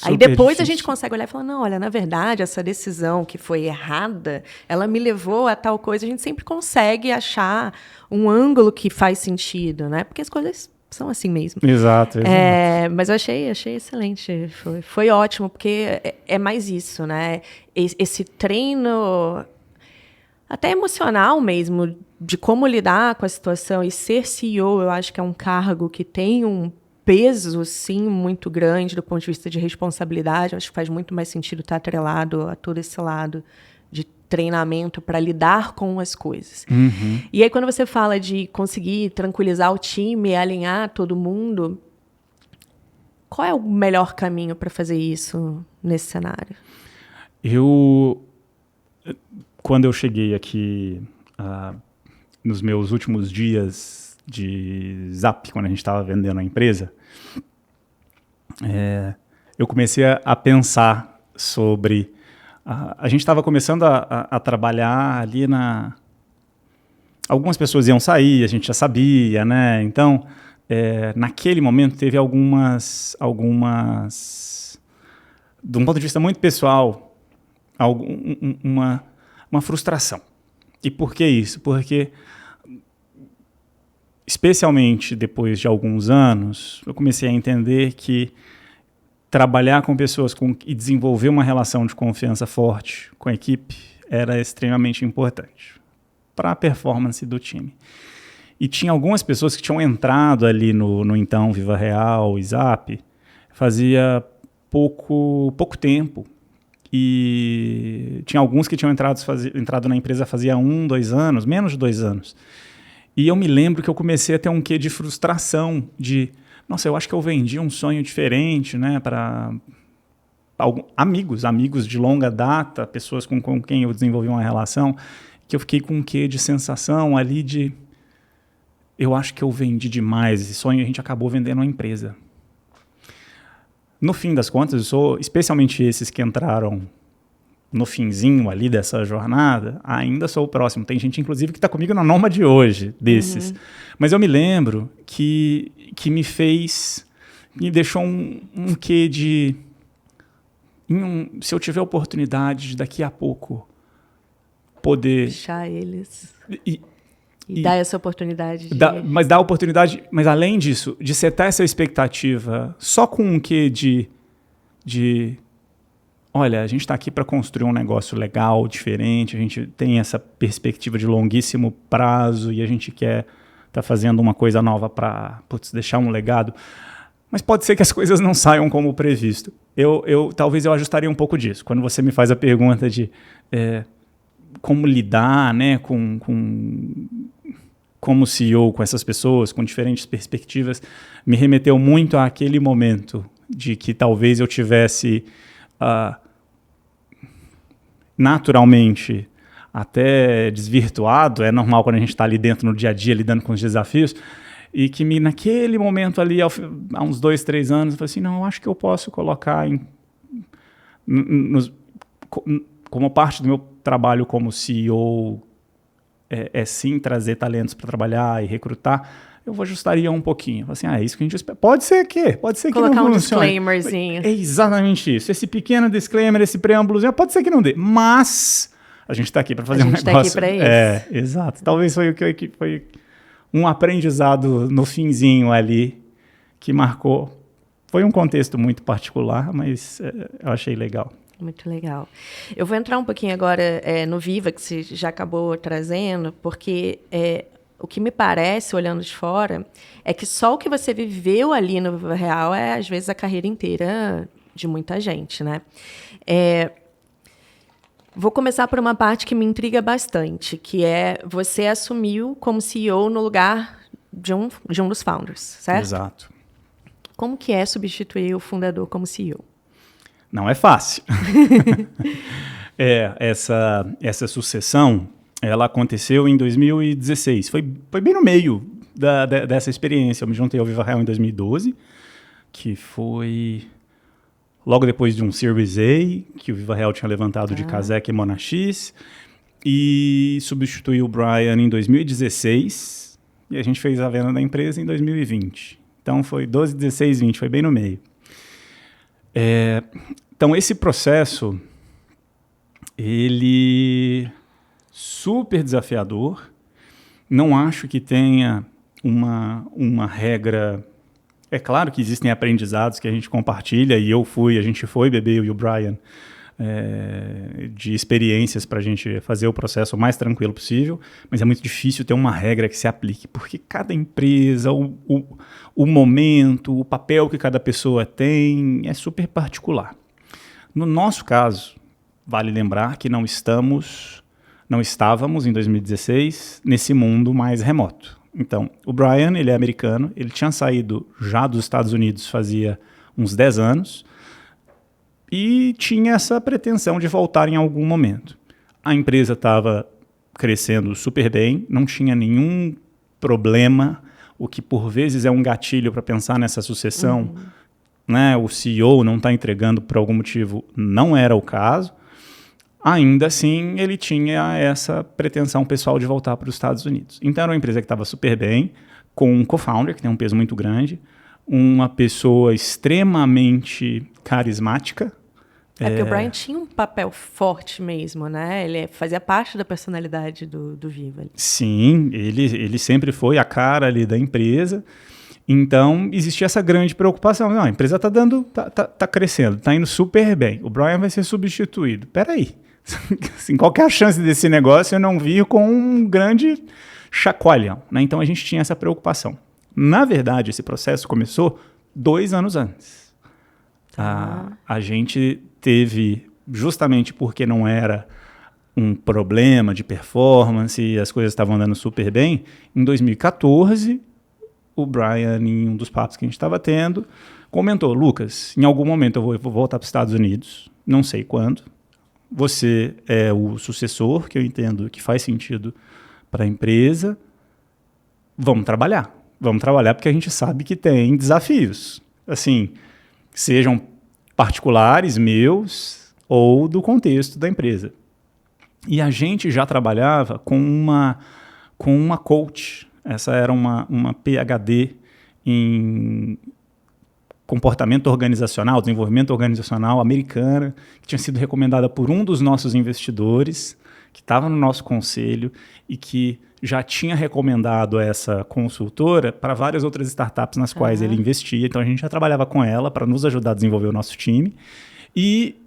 Aí depois a gente consegue olhar e falar, não, olha, na verdade, essa decisão que foi errada, ela me levou a tal coisa. A gente sempre consegue achar um ângulo que faz sentido, né? Porque as coisas são assim mesmo. Exato. Mas eu achei excelente. Foi ótimo, porque é mais isso, né? Esse treino, até emocional mesmo, de como lidar com a situação. E ser CEO, eu acho que é um cargo que tem um peso, sim, muito grande do ponto de vista de responsabilidade. Eu acho que faz muito mais sentido estar atrelado a todo esse lado de treinamento para lidar com as coisas. Uhum. E aí, quando você fala de conseguir tranquilizar o time, alinhar todo mundo, qual é o melhor caminho para fazer isso nesse cenário? Quando eu cheguei aqui, nos meus últimos dias de Zap, quando a gente estava vendendo a empresa, eu comecei a pensar sobre... a gente estava começando a trabalhar ali algumas pessoas iam sair, a gente já sabia, né? Então, naquele momento, teve algumas... De um ponto de vista muito pessoal, uma frustração. E por que isso? Porque... especialmente depois de alguns anos, eu comecei a entender que trabalhar com pessoas e desenvolver uma relação de confiança forte com a equipe era extremamente importante para a performance do time. E tinha algumas pessoas que tinham entrado ali no então Viva Real e Zap fazia pouco tempo. E tinha alguns que tinham entrado na empresa fazia 1, 2 anos, menos de 2 anos. E eu me lembro que eu comecei a ter um quê de frustração, nossa, eu acho que eu vendi um sonho diferente, né, para amigos de longa data, pessoas com quem eu desenvolvi uma relação, que eu fiquei com um quê de sensação ali eu acho que eu vendi demais esse sonho e a gente acabou vendendo uma empresa. No fim das contas, especialmente esses que entraram no finzinho ali dessa jornada, ainda sou o próximo. Tem gente, inclusive, que está comigo na Noma de hoje, desses. Uhum. Mas eu me lembro que me deixou um quê de... se eu tiver oportunidade de daqui a pouco poder... puxar eles. E dar essa oportunidade. Mas dar a oportunidade, mas além disso, de setar essa expectativa só com um quê de olha, a gente está aqui para construir um negócio legal, diferente, a gente tem essa perspectiva de longuíssimo prazo e a gente quer estar fazendo uma coisa nova para deixar um legado. Mas pode ser que as coisas não saiam como previsto. Talvez eu ajustaria um pouco disso. Quando você me faz a pergunta de como lidar, né, como CEO com essas pessoas, com diferentes perspectivas, me remeteu muito àquele momento de que talvez eu tivesse... naturalmente até desvirtuado, é normal quando a gente está ali dentro no dia a dia lidando com os desafios, e que naquele momento ali, há uns 2, 3 anos, eu falei assim, não, eu acho que eu posso colocar como parte do meu trabalho como CEO, sim trazer talentos para trabalhar e recrutar, eu ajustaria um pouquinho. Assim, é isso que a gente espera. Pode ser que não funcione. Colocar um disclaimerzinho. É exatamente isso. Esse pequeno disclaimer, esse preâmbulozinho, pode ser que não dê. Mas a gente está aqui para fazer um negócio. A gente está aqui para isso. Exato. Talvez foi um aprendizado no finzinho ali que marcou. Foi um contexto muito particular, mas eu achei legal. Muito legal. Eu vou entrar um pouquinho agora no Viva, que você já acabou trazendo, porque o que me parece, olhando de fora, é que só o que você viveu ali no Viva Real é, às vezes, a carreira inteira de muita gente, né? Vou começar por uma parte que me intriga bastante, que é você assumiu como CEO no lugar de um dos founders, certo? Exato. Como que é substituir o fundador como CEO? Não é fácil. Essa sucessão, ela aconteceu em 2016. Foi bem no meio dessa experiência. Eu me juntei ao Viva Real em 2012, que foi logo depois de um Series A, que o Viva Real tinha levantado de Kazek e Monax, e substituí o Brian em 2016, e a gente fez a venda da empresa em 2020. Então foi 12, 16, 20, foi bem no meio. Então esse processo, ele super desafiador. Não acho que tenha uma regra. É claro que existem aprendizados que a gente compartilha, e a gente foi beber, eu e o Brian, de experiências para a gente fazer o processo o mais tranquilo possível, mas é muito difícil ter uma regra que se aplique, porque cada empresa, o momento, o papel que cada pessoa tem é super particular. No nosso caso, vale lembrar que não estávamos em 2016 nesse mundo mais remoto. Então, o Brian, ele é americano, ele tinha saído já dos Estados Unidos fazia uns 10 anos e tinha essa pretensão de voltar em algum momento. A empresa estava crescendo super bem, não tinha nenhum problema, o que por vezes é um gatilho para pensar nessa sucessão. Né? O CEO não está entregando por algum motivo, não era o caso. Ainda assim, ele tinha essa pretensão pessoal de voltar para os Estados Unidos. Então, era uma empresa que estava super bem, com um co-founder, que tem um peso muito grande, uma pessoa extremamente carismática. Porque o Brian tinha um papel forte mesmo, né? Ele fazia parte da personalidade do Viva. Sim, ele sempre foi a cara ali da empresa. Então, existia essa grande preocupação. Não, a empresa tá crescendo, está indo super bem. O Brian vai ser substituído. Peraí. Assim, qual que é a chance desse negócio eu não vir com um grande chacoalhão? Né? Então, a gente tinha essa preocupação. Na verdade, esse processo começou 2 anos antes. A gente teve, justamente porque não era um problema de performance e as coisas estavam andando super bem, em 2014, o Brian, em um dos papos que a gente estava tendo, comentou: Lucas, em algum momento eu vou voltar para os Estados Unidos, não sei quando. Você é o sucessor, que eu entendo que faz sentido para a empresa. Vamos trabalhar porque a gente sabe que tem desafios, assim, sejam particulares, meus, ou do contexto da empresa. E a gente já trabalhava com uma coach. Essa era uma PhD em comportamento organizacional, desenvolvimento organizacional americana, que tinha sido recomendada por um dos nossos investidores, que estava no nosso conselho e que já tinha recomendado essa consultora para várias outras startups nas quais ele investia. Então, a gente já trabalhava com ela para nos ajudar a desenvolver o nosso time. E,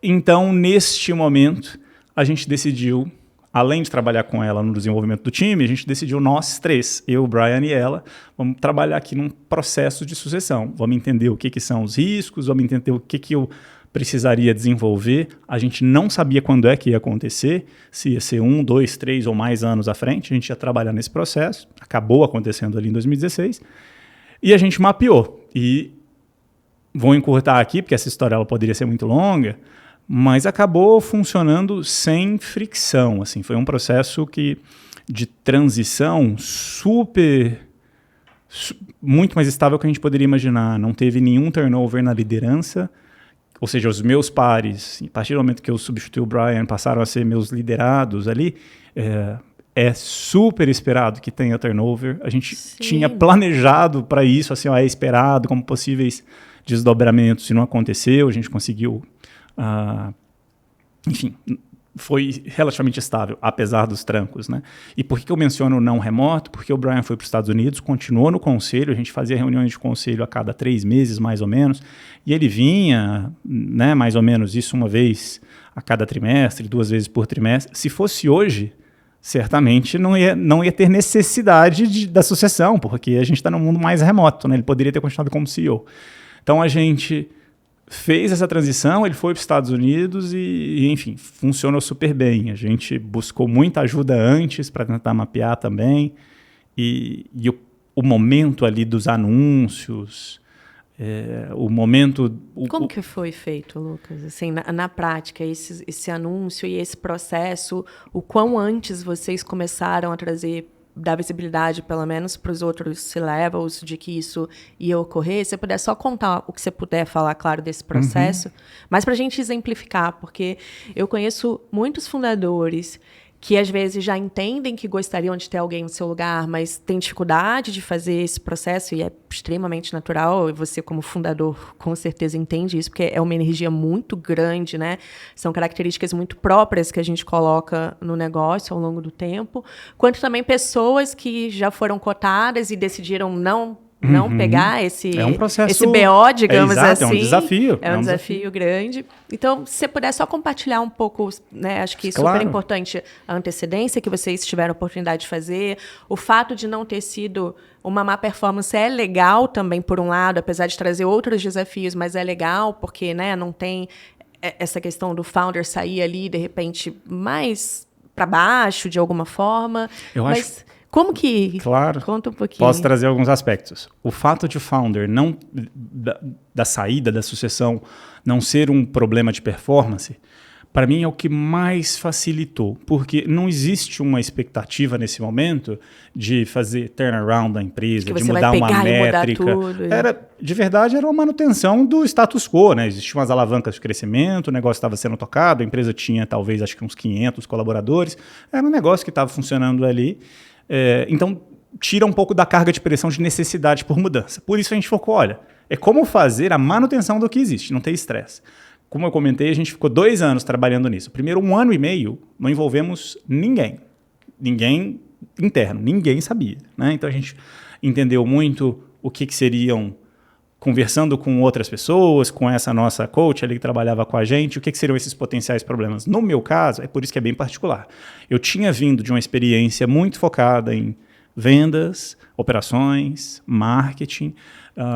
então, neste momento, a gente decidiu, além de trabalhar com ela no desenvolvimento do time, a gente decidiu nós 3, eu, o Brian e ela, vamos trabalhar aqui num processo de sucessão. Vamos entender o que são os riscos, vamos entender o que eu precisaria desenvolver. A gente não sabia quando é que ia acontecer, se ia ser 1, 2, 3 ou mais anos à frente. A gente ia trabalhar nesse processo. Acabou acontecendo ali em 2016. E a gente mapeou. E vou encurtar aqui, porque essa história ela poderia ser muito longa, mas acabou funcionando sem fricção. Assim, foi um processo de transição super muito mais estável do que a gente poderia imaginar. Não teve nenhum turnover na liderança. Ou seja, os meus pares, a partir do momento que eu substituí o Brian, passaram a ser meus liderados ali. É super esperado que tenha turnover. A gente tinha planejado para isso, assim, é esperado como possíveis desdobramentos. Se não aconteceu, a gente conseguiu... enfim, foi relativamente estável, apesar dos trancos, né? E por que eu menciono o não remoto? Porque o Brian foi para os Estados Unidos, continuou no conselho, a gente fazia reuniões de conselho a cada 3 meses, mais ou menos, e ele vinha, né, mais ou menos isso uma vez a cada trimestre, 2 vezes por trimestre. Se fosse hoje, certamente não ia ter necessidade da sucessão, porque a gente está num mundo mais remoto, né? Ele poderia ter continuado como CEO. Então a gente fez essa transição, ele foi para os Estados Unidos e, enfim, funcionou super bem. A gente buscou muita ajuda antes para tentar mapear também. E o momento ali dos anúncios, o momento... Como que foi feito, Lucas? Assim, na prática, esse anúncio e esse processo, o quão antes vocês começaram a dar visibilidade, pelo menos, para os outros C-levels de que isso ia ocorrer? Se você puder só contar o que você puder falar, claro, desse processo, mas para a gente exemplificar, porque eu conheço muitos fundadores que às vezes já entendem que gostariam de ter alguém no seu lugar, mas têm dificuldade de fazer esse processo, e é extremamente natural, e você como fundador com certeza entende isso, porque é uma energia muito grande, né? São características muito próprias que a gente coloca no negócio ao longo do tempo, quanto também pessoas que já foram cotadas e decidiram não pegar esse BO, digamos assim. É um desafio. É um desafio grande. Então, se você puder só compartilhar um pouco, né, acho que super importante a antecedência que vocês tiveram a oportunidade de fazer, o fato de não ter sido uma má performance é legal também, por um lado, apesar de trazer outros desafios, mas é legal porque, né, não tem essa questão do founder sair ali, de repente, mais para baixo, de alguma forma. Mas como que... Claro. Conta um pouquinho. Posso trazer alguns aspectos. O fato de o founder não... Da saída, da sucessão, não ser um problema de performance, para mim é o que mais facilitou. Porque não existe uma expectativa nesse momento de fazer turnaround da empresa, de mudar uma métrica. De verdade, era uma manutenção do status quo, né? Existiam umas alavancas de crescimento, o negócio estava sendo tocado, a empresa tinha talvez, acho que uns 500 colaboradores. Era um negócio que estava funcionando ali. Então, tira um pouco da carga de pressão de necessidade por mudança. Por isso a gente focou, olha, é como fazer a manutenção do que existe, não ter estresse. Como eu comentei, a gente ficou 2 anos trabalhando nisso. Primeiro 1 ano e meio, não envolvemos ninguém interno, ninguém sabia, né? Então a gente entendeu muito o que seriam, conversando com outras pessoas, com essa nossa coach ali que trabalhava com a gente, o que seriam esses potenciais problemas. No meu caso, é por isso que é bem particular. Eu tinha vindo de uma experiência muito focada em vendas, operações, marketing.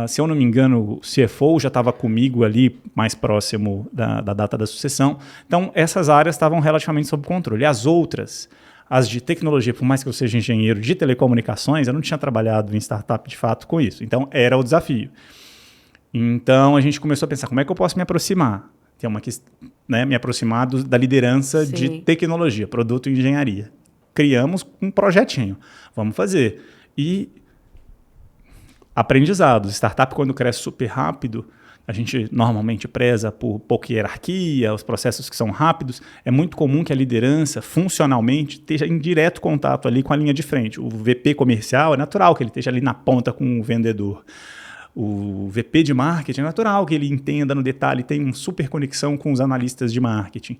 Se eu não me engano, o CFO já estava comigo ali, mais próximo da data da sucessão. Então, essas áreas estavam relativamente sob controle. As outras, as de tecnologia, por mais que eu seja engenheiro de telecomunicações, eu não tinha trabalhado em startup de fato com isso. Então, era o desafio. Então, a gente começou a pensar, como é que eu posso me aproximar? Me aproximar da liderança de tecnologia, produto e engenharia. Criamos um projetinho, vamos fazer. E aprendizados. Startup, quando cresce super rápido, a gente normalmente preza por pouca hierarquia, os processos que são rápidos. É muito comum que a liderança, funcionalmente, esteja em direto contato ali com a linha de frente. O VP comercial, é natural que ele esteja ali na ponta com o vendedor. O VP de marketing é natural que ele entenda no detalhe, tem uma super conexão com os analistas de marketing.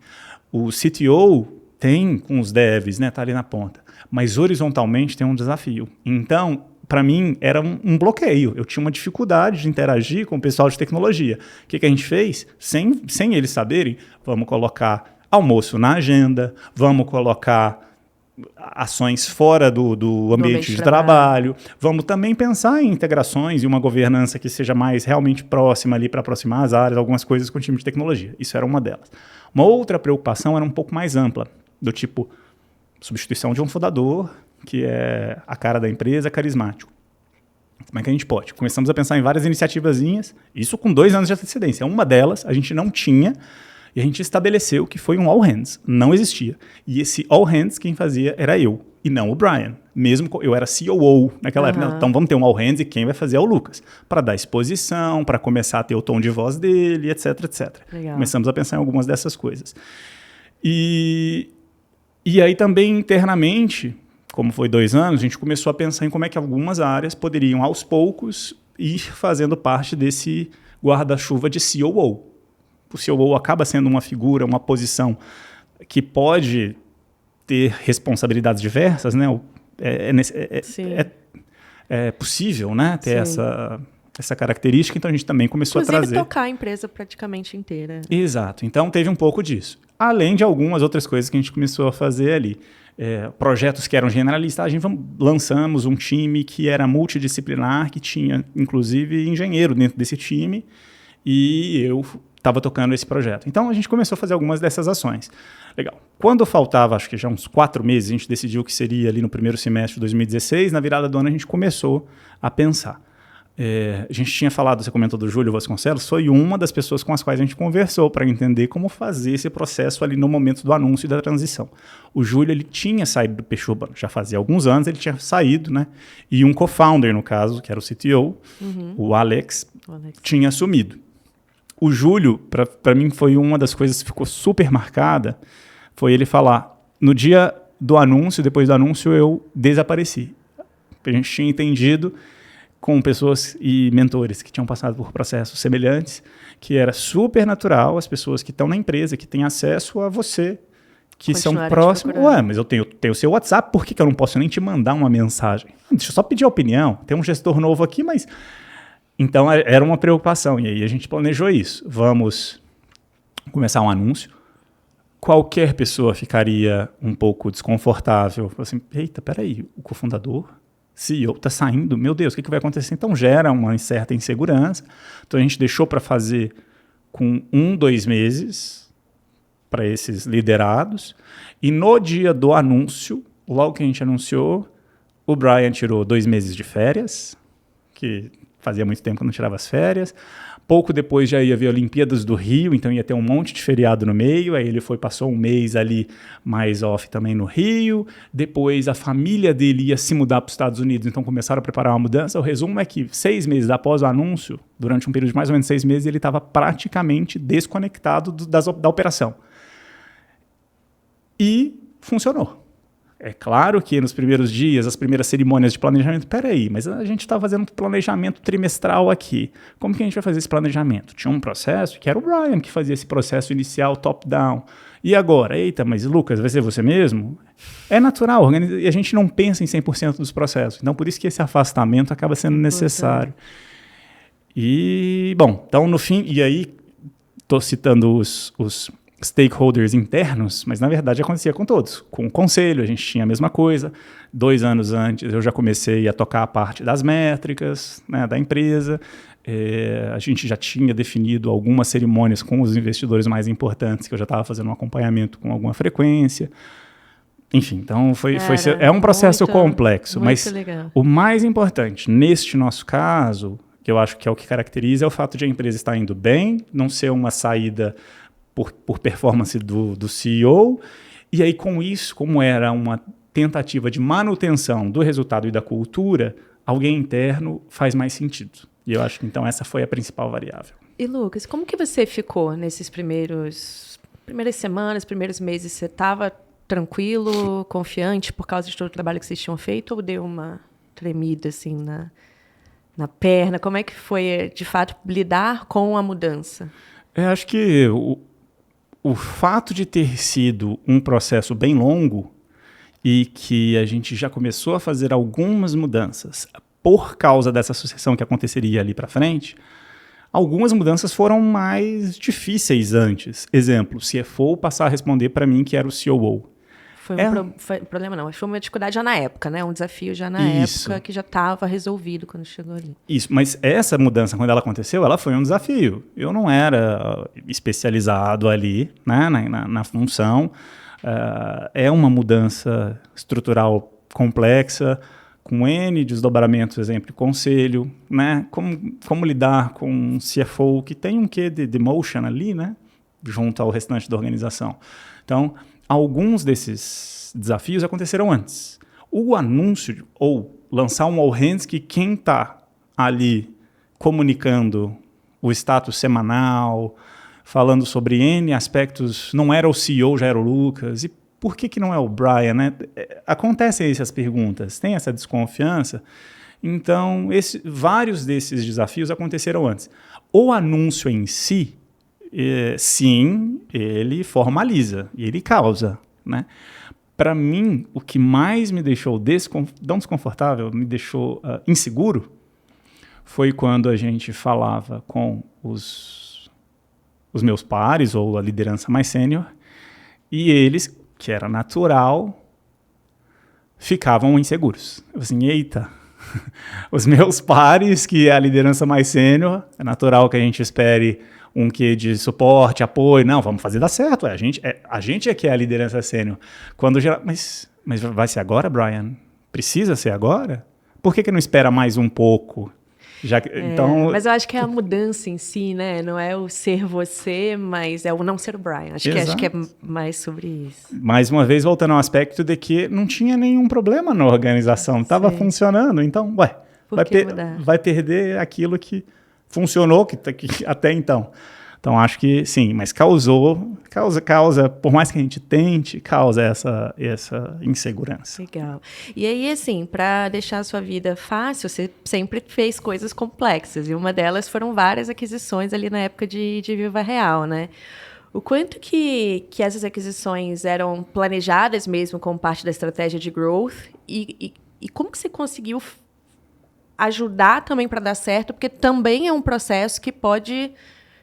O CTO tem com os devs, né, tá ali na ponta. Mas horizontalmente tem um desafio. Então, para mim, era um bloqueio. Eu tinha uma dificuldade de interagir com o pessoal de tecnologia. O que a gente fez? Sem eles saberem, vamos colocar almoço na agenda, vamos colocar ações fora do ambiente de trabalho. Vamos também pensar em integrações e uma governança que seja mais realmente próxima ali para aproximar as áreas, algumas coisas com o time de tecnologia. Isso era uma delas. Uma outra preocupação era um pouco mais ampla, do tipo substituição de um fundador, que é a cara da empresa, carismático. Como é que a gente pode? Começamos a pensar em várias iniciativazinhas, isso com 2 anos de antecedência. Uma delas a gente não tinha, e a gente estabeleceu que foi um all hands. Não existia. E esse all hands quem fazia era eu. e não o Brian. Mesmo eu era COO naquela época. Então vamos ter um all hands e quem vai fazer é o Lucas. Para dar exposição, para começar a ter o tom de voz dele, etc, etc. Legal. Começamos a pensar em algumas dessas coisas. E aí também internamente, como foi 2 anos, a gente começou a pensar em como é que algumas áreas poderiam, aos poucos, ir fazendo parte desse guarda-chuva de COO. O COO acaba sendo uma figura, uma posição que pode ter responsabilidades diversas, né? É possível, né, ter essa característica, então a gente também começou a trazer... tocar a empresa praticamente inteira. Exato, então teve um pouco disso. Além de algumas outras coisas que a gente começou a fazer ali. Projetos que eram generalistas, lançamos um time que era multidisciplinar, que tinha, inclusive, engenheiro dentro desse time, e eu estava tocando esse projeto. Então, a gente começou a fazer algumas dessas ações. Legal. Quando faltava, acho que já uns 4 meses, a gente decidiu que seria ali no primeiro semestre de 2016, na virada do ano a gente começou a pensar. A gente tinha falado, você comentou do Júlio Vasconcelos, foi uma das pessoas com as quais a gente conversou para entender como fazer esse processo ali no momento do anúncio e da transição. O Júlio, ele tinha saído do Peixe Urbano, já fazia alguns anos, ele tinha saído, né? E um co-founder, no caso, que era o CTO, o Alex, tinha assumido. O Júlio, para mim, foi uma das coisas que ficou super marcada, foi ele falar, no dia do anúncio, depois do anúncio, eu desapareci. A gente tinha entendido com pessoas e mentores que tinham passado por processos semelhantes, que era super natural, as pessoas que estão na empresa, que têm acesso a você, que são próximos. Ué, mas eu tenho o seu WhatsApp, por que eu não posso nem te mandar uma mensagem? Deixa eu só pedir a opinião, tem um gestor novo aqui, mas... Então, era uma preocupação, e aí a gente planejou isso. Vamos começar um anúncio. Qualquer pessoa ficaria um pouco desconfortável. Assim, eita, peraí, o cofundador, CEO, está saindo, meu Deus, o que vai acontecer? Então, gera uma certa insegurança. Então, a gente deixou para fazer com 1-2 meses para esses liderados. E no dia do anúncio, logo que a gente anunciou, o Brian tirou 2 meses de férias, que... fazia muito tempo que não tirava as férias. Pouco depois já ia haver Olimpíadas do Rio, então ia ter um monte de feriado no meio. Aí ele passou um mês ali mais off também no Rio. Depois a família dele ia se mudar para os Estados Unidos, então começaram a preparar uma mudança. O resumo é que 6 meses após o anúncio, durante um período de mais ou menos 6 meses, ele estava praticamente desconectado da operação. E funcionou. É claro que nos primeiros dias, as primeiras cerimônias de planejamento, peraí, mas a gente está fazendo um planejamento trimestral aqui. Como que a gente vai fazer esse planejamento? Tinha um processo que era o Brian que fazia esse processo inicial top-down. E agora? Eita, mas Lucas, vai ser você mesmo? É natural, e a gente não pensa em 100% dos processos. Então, por isso que esse afastamento acaba sendo necessário. E, bom, então no fim, e aí estou citando os stakeholders internos, mas na verdade acontecia com todos. Com o conselho, a gente tinha a mesma coisa. 2 anos antes, eu já comecei a tocar a parte das métricas, né, da empresa. A gente já tinha definido algumas cerimônias com os investidores mais importantes, que eu já estava fazendo um acompanhamento com alguma frequência. Enfim, então é um processo complexo. Mas legal. O mais importante, neste nosso caso, que eu acho que é o que caracteriza, é o fato de a empresa estar indo bem, não ser uma saída por performance do CEO, e aí com isso, como era uma tentativa de manutenção do resultado e da cultura, alguém interno faz mais sentido. E eu acho que então essa foi a principal variável. E Lucas, como que você ficou nesses primeiras semanas, primeiros meses? Você estava tranquilo, confiante por causa de todo o trabalho que vocês tinham feito, ou deu uma tremida assim na perna? Como é que foi, de fato, lidar com a mudança? Eu acho que o fato de ter sido um processo bem longo e que a gente já começou a fazer algumas mudanças por causa dessa sucessão que aconteceria ali para frente, algumas mudanças foram mais difíceis antes. Exemplo, CFO passar a responder para mim que era o COO. Foi um problema não, foi uma dificuldade já na época, né? Um desafio já na época que já estava resolvido quando chegou ali. Isso, mas essa mudança, quando ela aconteceu, ela foi um desafio. Eu não era especializado ali, né, na função. É uma mudança estrutural complexa, com N desdobramentos, exemplo, conselho, né? Como lidar com um CFO que tem um quê de motion ali, né? Junto ao restante da organização. Então, alguns desses desafios aconteceram antes. o anúncio, ou lançar um all hands que quem está ali comunicando o status semanal, falando sobre N aspectos, não era o CEO, já era o Lucas, e por que não é o Brian, né? Acontecem essas perguntas, tem essa desconfiança. Então, vários desses desafios aconteceram antes. O anúncio em si, sim, ele formaliza e ele causa, né? Para mim, o que mais me deixou não desconfortável, me deixou inseguro, foi quando a gente falava com os meus pares ou a liderança mais sênior e eles, que era natural, ficavam inseguros. Eu assim, eita, os meus pares, que é a liderança mais sênior, é natural que a gente espere um quê de suporte, apoio. Não, vamos fazer dar certo. A gente é que é a liderança sênior. Mas vai ser agora, Brian? Precisa ser agora? Por que não espera mais um pouco? Então, mas eu acho que é a mudança em si, né? Não é o ser você, mas é o não ser o Brian. Acho que é mais sobre isso. Mais uma vez, voltando ao aspecto de que não tinha nenhum problema na organização. Estava funcionando. Então, vai perder aquilo que funcionou até então. Então, acho que sim, mas causa, por mais que a gente tente, causa essa insegurança. Legal. E aí, assim, para deixar a sua vida fácil, você sempre fez coisas complexas, e uma delas foram várias aquisições ali na época de Viva Real, né? O quanto que essas aquisições eram planejadas mesmo como parte da estratégia de growth, e como que você conseguiu ajudar também para dar certo, porque também é um processo que pode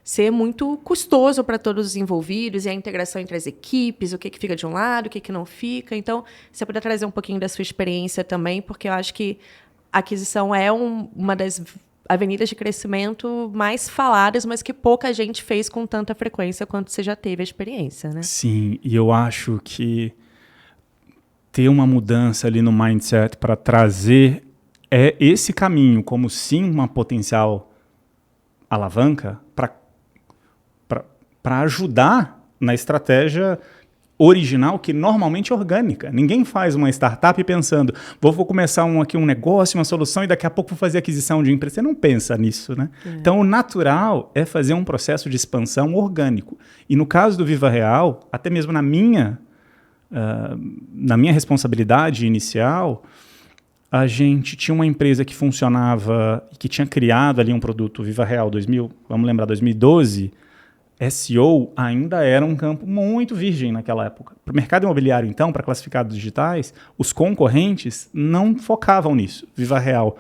ser muito custoso para todos os envolvidos, e a integração entre as equipes, o que fica de um lado, o que não fica. Então, se você puder trazer um pouquinho da sua experiência também, porque eu acho que a aquisição é uma das avenidas de crescimento mais faladas, mas que pouca gente fez com tanta frequência quanto você já teve a experiência, né? Sim, e eu acho que ter uma mudança ali no mindset para trazer esse caminho como sim uma potencial alavanca para ajudar na estratégia original, que normalmente é orgânica. Ninguém faz uma startup pensando, vou começar um negócio, uma solução, e daqui a pouco vou fazer aquisição de empresa. Você não pensa nisso, né? Então, o natural é fazer um processo de expansão orgânico. E no caso do Viva Real, até mesmo na minha responsabilidade inicial, a gente tinha uma empresa que funcionava, que tinha criado ali um produto Viva Real 2012, SEO ainda era um campo muito virgem naquela época. Para o mercado imobiliário, então, para classificados digitais, os concorrentes não focavam nisso. Viva Real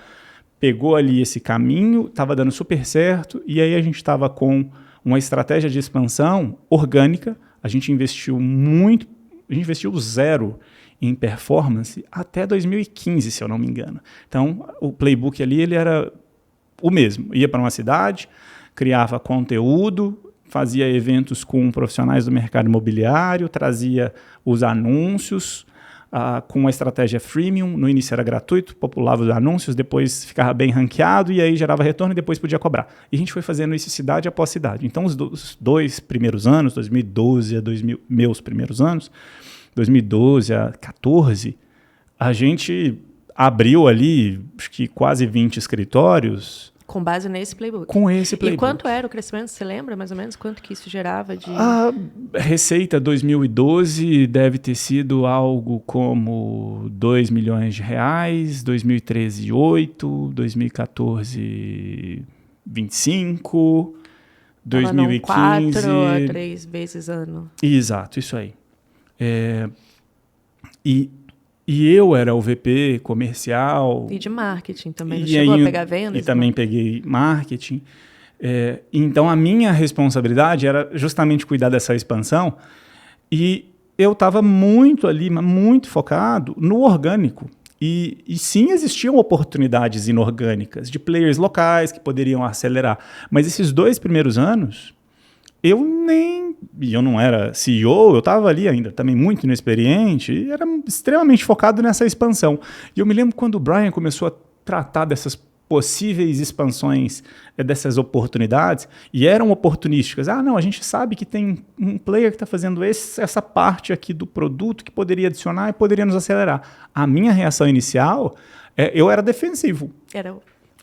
pegou ali esse caminho, estava dando super certo, e aí a gente estava com uma estratégia de expansão orgânica. A gente investiu zero em performance até 2015, se eu não me engano. Então, o playbook ali ele era o mesmo. Ia para uma cidade, criava conteúdo, fazia eventos com profissionais do mercado imobiliário, trazia os anúncios com uma estratégia freemium. No início era gratuito, populava os anúncios, depois ficava bem ranqueado e aí gerava retorno e depois podia cobrar. E a gente foi fazendo isso cidade após cidade. Então, os dois primeiros anos, 2012 a meus primeiros anos, 2012 a 2014, a gente abriu ali, acho que quase 20 escritórios. Com base nesse playbook. Com esse playbook. E quanto era o crescimento? Você lembra mais ou menos quanto que isso gerava de... A receita 2012 deve ter sido algo como R$2 milhões, 2013, 8, 2014, 25, 2015... 4 a 3 vezes ano. Exato, isso aí. E eu era o VP comercial. E de marketing também. Não chegou a pegar vendas? E também peguei marketing. Então, a minha responsabilidade era justamente cuidar dessa expansão. E eu estava muito ali, muito focado no orgânico. E sim, existiam oportunidades inorgânicas de players locais que poderiam acelerar. Mas esses 2 primeiros anos, eu não era CEO, eu estava ali ainda também muito inexperiente e era extremamente focado nessa expansão. E eu me lembro quando o Brian começou a tratar dessas possíveis expansões dessas oportunidades, e eram oportunísticas. Não, a gente sabe que tem um player que está fazendo essa parte aqui do produto que poderia adicionar e poderia nos acelerar. A minha reação inicial, eu era defensivo.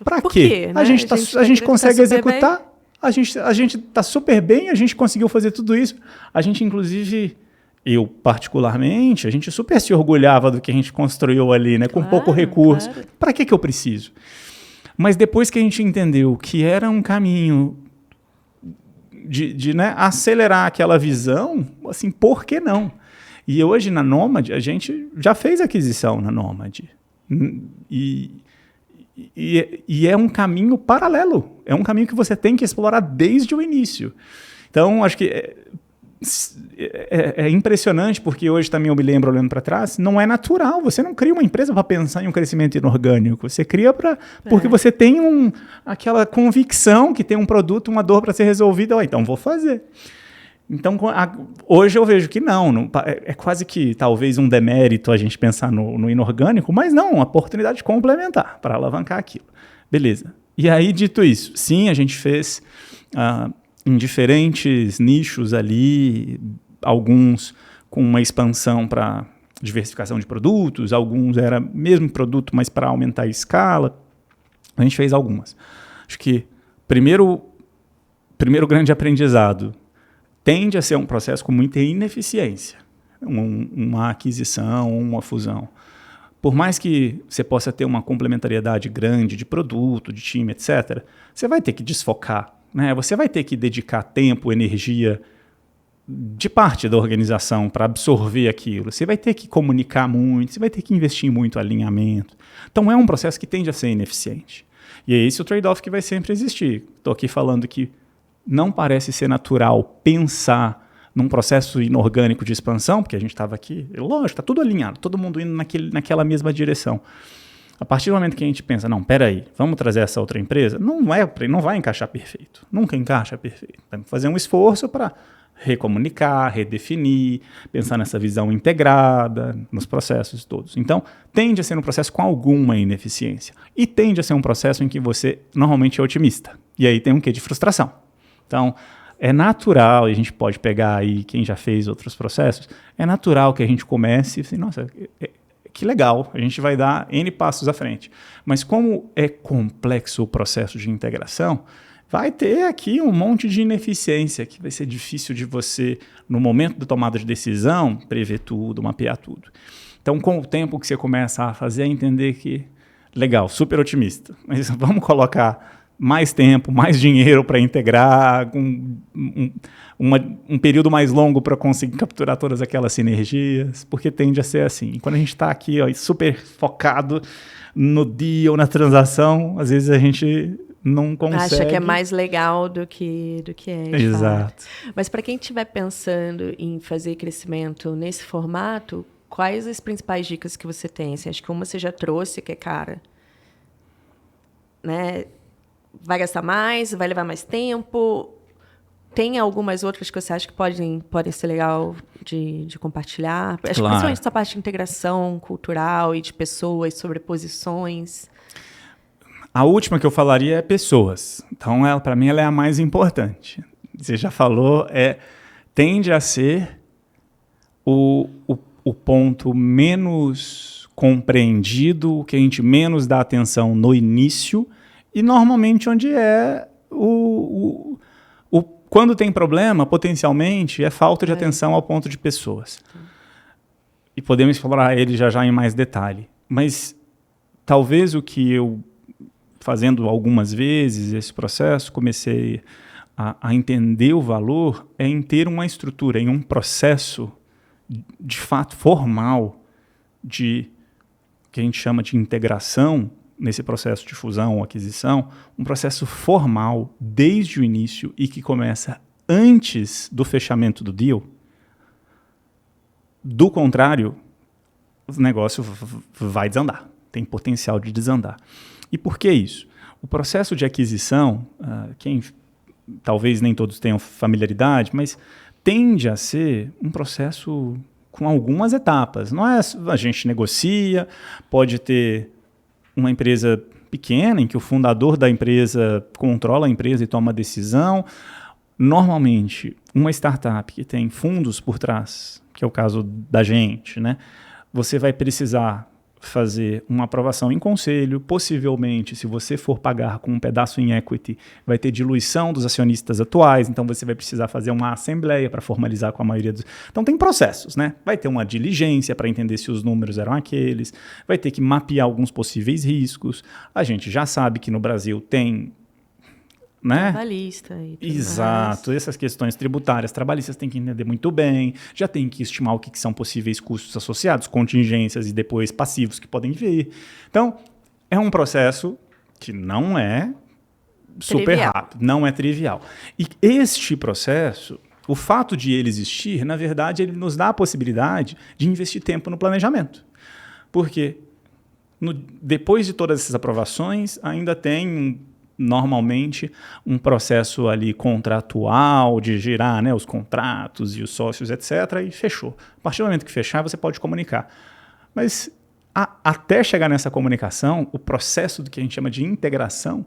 Para quê? Né? A gente consegue executar, a gente está super bem, a gente conseguiu fazer tudo isso. A gente, inclusive, eu particularmente, a gente super se orgulhava do que a gente construiu ali, né, com pouco recurso. Claro. Para que eu preciso? Mas depois que a gente entendeu que era um caminho de né, acelerar aquela visão, assim, por que não? E hoje na Nomad, a gente já fez aquisição na Nomad. E é um caminho paralelo. É um caminho que você tem que explorar desde o início. Então, acho que é impressionante, porque hoje também eu me lembro, olhando para trás, não é natural. Você não cria uma empresa para pensar em um crescimento inorgânico. Você cria porque você tem aquela convicção que tem um produto, uma dor para ser resolvida. Então, vou fazer. Então, hoje eu vejo que não é quase que talvez um demérito a gente pensar no inorgânico, mas não, uma oportunidade complementar para alavancar aquilo. Beleza. E aí, dito isso, sim, a gente fez em diferentes nichos ali, alguns com uma expansão para diversificação de produtos, alguns era mesmo produto, mas para aumentar a escala. A gente fez algumas. Acho que primeiro grande aprendizado tende a ser um processo com muita ineficiência, uma aquisição, uma fusão. Por mais que você possa ter uma complementariedade grande de produto, de time, etc., você vai ter que desfocar, né? Você vai ter que dedicar tempo, energia de parte da organização para absorver aquilo. Você vai ter que comunicar muito, você vai ter que investir muito em alinhamento. Então é um processo que tende a ser ineficiente. E é esse o trade-off que vai sempre existir. Estou aqui falando que não parece ser natural pensar num processo inorgânico de expansão, porque a gente estava aqui, lógico, está tudo alinhado, todo mundo indo naquela mesma direção. A partir do momento que a gente pensa, não, peraí, vamos trazer essa outra empresa, não vai encaixar perfeito, nunca encaixa perfeito. Vamos fazer um esforço para recomunicar, redefinir, pensar nessa visão integrada, nos processos todos. Então, tende a ser um processo com alguma ineficiência. E tende a ser um processo em que você normalmente é otimista. E aí tem um quê de frustração. Então, é natural, e a gente pode pegar aí quem já fez outros processos, é natural que a gente comece e assim, nossa, que legal, a gente vai dar N passos à frente. Mas como é complexo o processo de integração, vai ter aqui um monte de ineficiência que vai ser difícil de você, no momento da tomada de decisão, prever tudo, mapear tudo. Então, com o tempo que você começa a fazer, é entender que, legal, super otimista, mas vamos colocar mais tempo, mais dinheiro para integrar, um período mais longo para conseguir capturar todas aquelas sinergias, porque tende a ser assim. E quando a gente está aqui super focado no deal, na transação, às vezes a gente não consegue. Acha que é mais legal do que é. Exato. Mas para quem estiver pensando em fazer crescimento nesse formato, quais as principais dicas que você tem? Assim, acho que uma você já trouxe, que é, cara, né? Vai gastar mais, vai levar mais tempo. Tem algumas outras que você acha que podem ser legal de compartilhar? Acho que principalmente essa parte de integração cultural e de pessoas, sobreposições. A última que eu falaria é pessoas. Então, para mim, ela é a mais importante. Você já falou, tende a ser o ponto menos compreendido, que a gente menos dá atenção no início, e normalmente onde quando tem problema, potencialmente, é falta de atenção ao ponto de pessoas. E podemos explorar ele já em mais detalhe. Mas talvez o que eu, fazendo algumas vezes esse processo, comecei a entender o valor é em ter uma estrutura, em um processo de fato formal que a gente chama de integração, nesse processo de fusão ou aquisição, um processo formal desde o início e que começa antes do fechamento do deal. Do contrário, o negócio vai desandar, tem potencial de desandar. E por que isso? O processo de aquisição, quem talvez nem todos tenham familiaridade, mas tende a ser um processo com algumas etapas. Não é a gente negocia, pode ter uma empresa pequena, em que o fundador da empresa controla a empresa e toma a decisão, normalmente, uma startup que tem fundos por trás, que é o caso da gente, né? Você vai precisar fazer uma aprovação em conselho, possivelmente, se você for pagar com um pedaço em equity, vai ter diluição dos acionistas atuais, então você vai precisar fazer uma assembleia para formalizar com a maioria dos... Então tem processos, né? Vai ter uma diligência para entender se os números eram aqueles, vai ter que mapear alguns possíveis riscos. A gente já sabe que no Brasil tem... né? Trabalhista e tudo Exato, mais. essas questões tributárias, trabalhistas têm que entender muito bem, já tem que estimar o que são possíveis custos associados, contingências e depois passivos que podem vir. Então, é um processo que não é super Trivial. rápido, não é trivial. E este processo, o fato de ele existir, na verdade, ele nos dá a possibilidade de investir tempo no planejamento. Porque depois de todas essas aprovações, ainda tem normalmente um processo ali contratual de girar, né, os contratos e os sócios, etc. E fechou. A partir do momento que fechar, você pode comunicar. Mas até chegar nessa comunicação, o processo do que a gente chama de integração,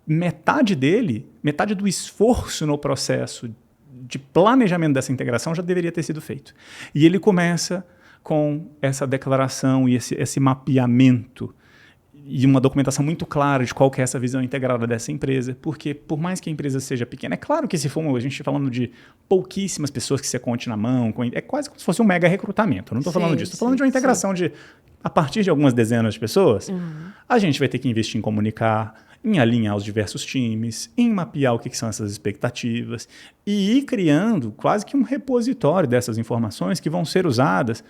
metade do esforço no processo de planejamento dessa integração já deveria ter sido feito. E ele começa com essa declaração e esse mapeamento e uma documentação muito clara de qual que é essa visão integrada dessa empresa, porque por mais que a empresa seja pequena, é claro que se for a gente falando de pouquíssimas pessoas que você conte na mão, é quase como se fosse um mega recrutamento, eu não estou falando disso, estou falando de uma integração de, a partir de algumas dezenas de pessoas, a gente vai ter que investir em comunicar, em alinhar os diversos times, em mapear o que são essas expectativas e ir criando quase que um repositório dessas informações que vão ser usadas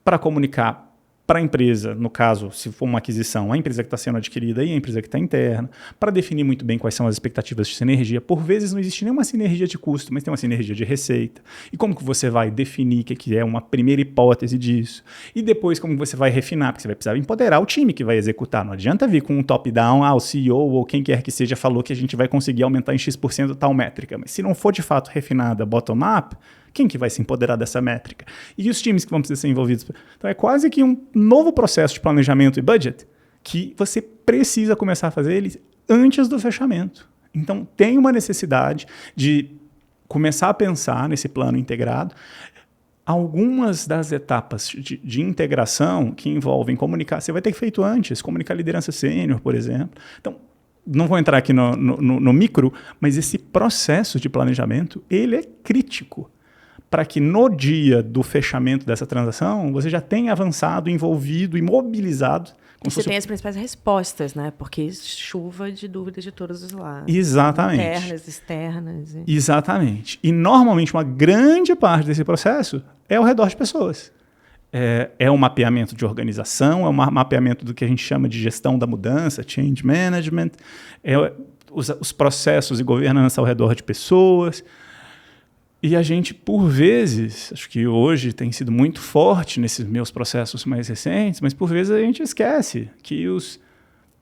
para comunicar para a empresa, no caso, se for uma aquisição, a empresa que está sendo adquirida e a empresa que está interna, para definir muito bem quais são as expectativas de sinergia. Por vezes não existe nenhuma sinergia de custo, mas tem uma sinergia de receita. E como que você vai definir o que é uma primeira hipótese disso? E depois como você vai refinar, porque você vai precisar empoderar o time que vai executar. Não adianta vir com um top-down, o CEO ou quem quer que seja falou que a gente vai conseguir aumentar em X% tal métrica. Mas se não for de fato refinada bottom-up, quem que vai se empoderar dessa métrica? E os times que vão precisar ser envolvidos? Então é quase que um novo processo de planejamento e budget que você precisa começar a fazer ele antes do fechamento. Então tem uma necessidade de começar a pensar nesse plano integrado. Algumas das etapas de integração que envolvem comunicar, você vai ter feito antes, comunicar a liderança sênior, por exemplo. Então, não vou entrar aqui no micro, mas esse processo de planejamento, ele é crítico para que no dia do fechamento dessa transação, você já tenha avançado, envolvido e mobilizado. Você tem as principais respostas, né? Porque chuva de dúvidas de todos os lados. Exatamente. Internas, externas. Exatamente. E normalmente uma grande parte desse processo é ao redor de pessoas. É um mapeamento de organização, é um mapeamento do que a gente chama de gestão da mudança, change management, os processos e governança ao redor de pessoas. E a gente, por vezes, acho que hoje tem sido muito forte nesses meus processos mais recentes, mas por vezes a gente esquece que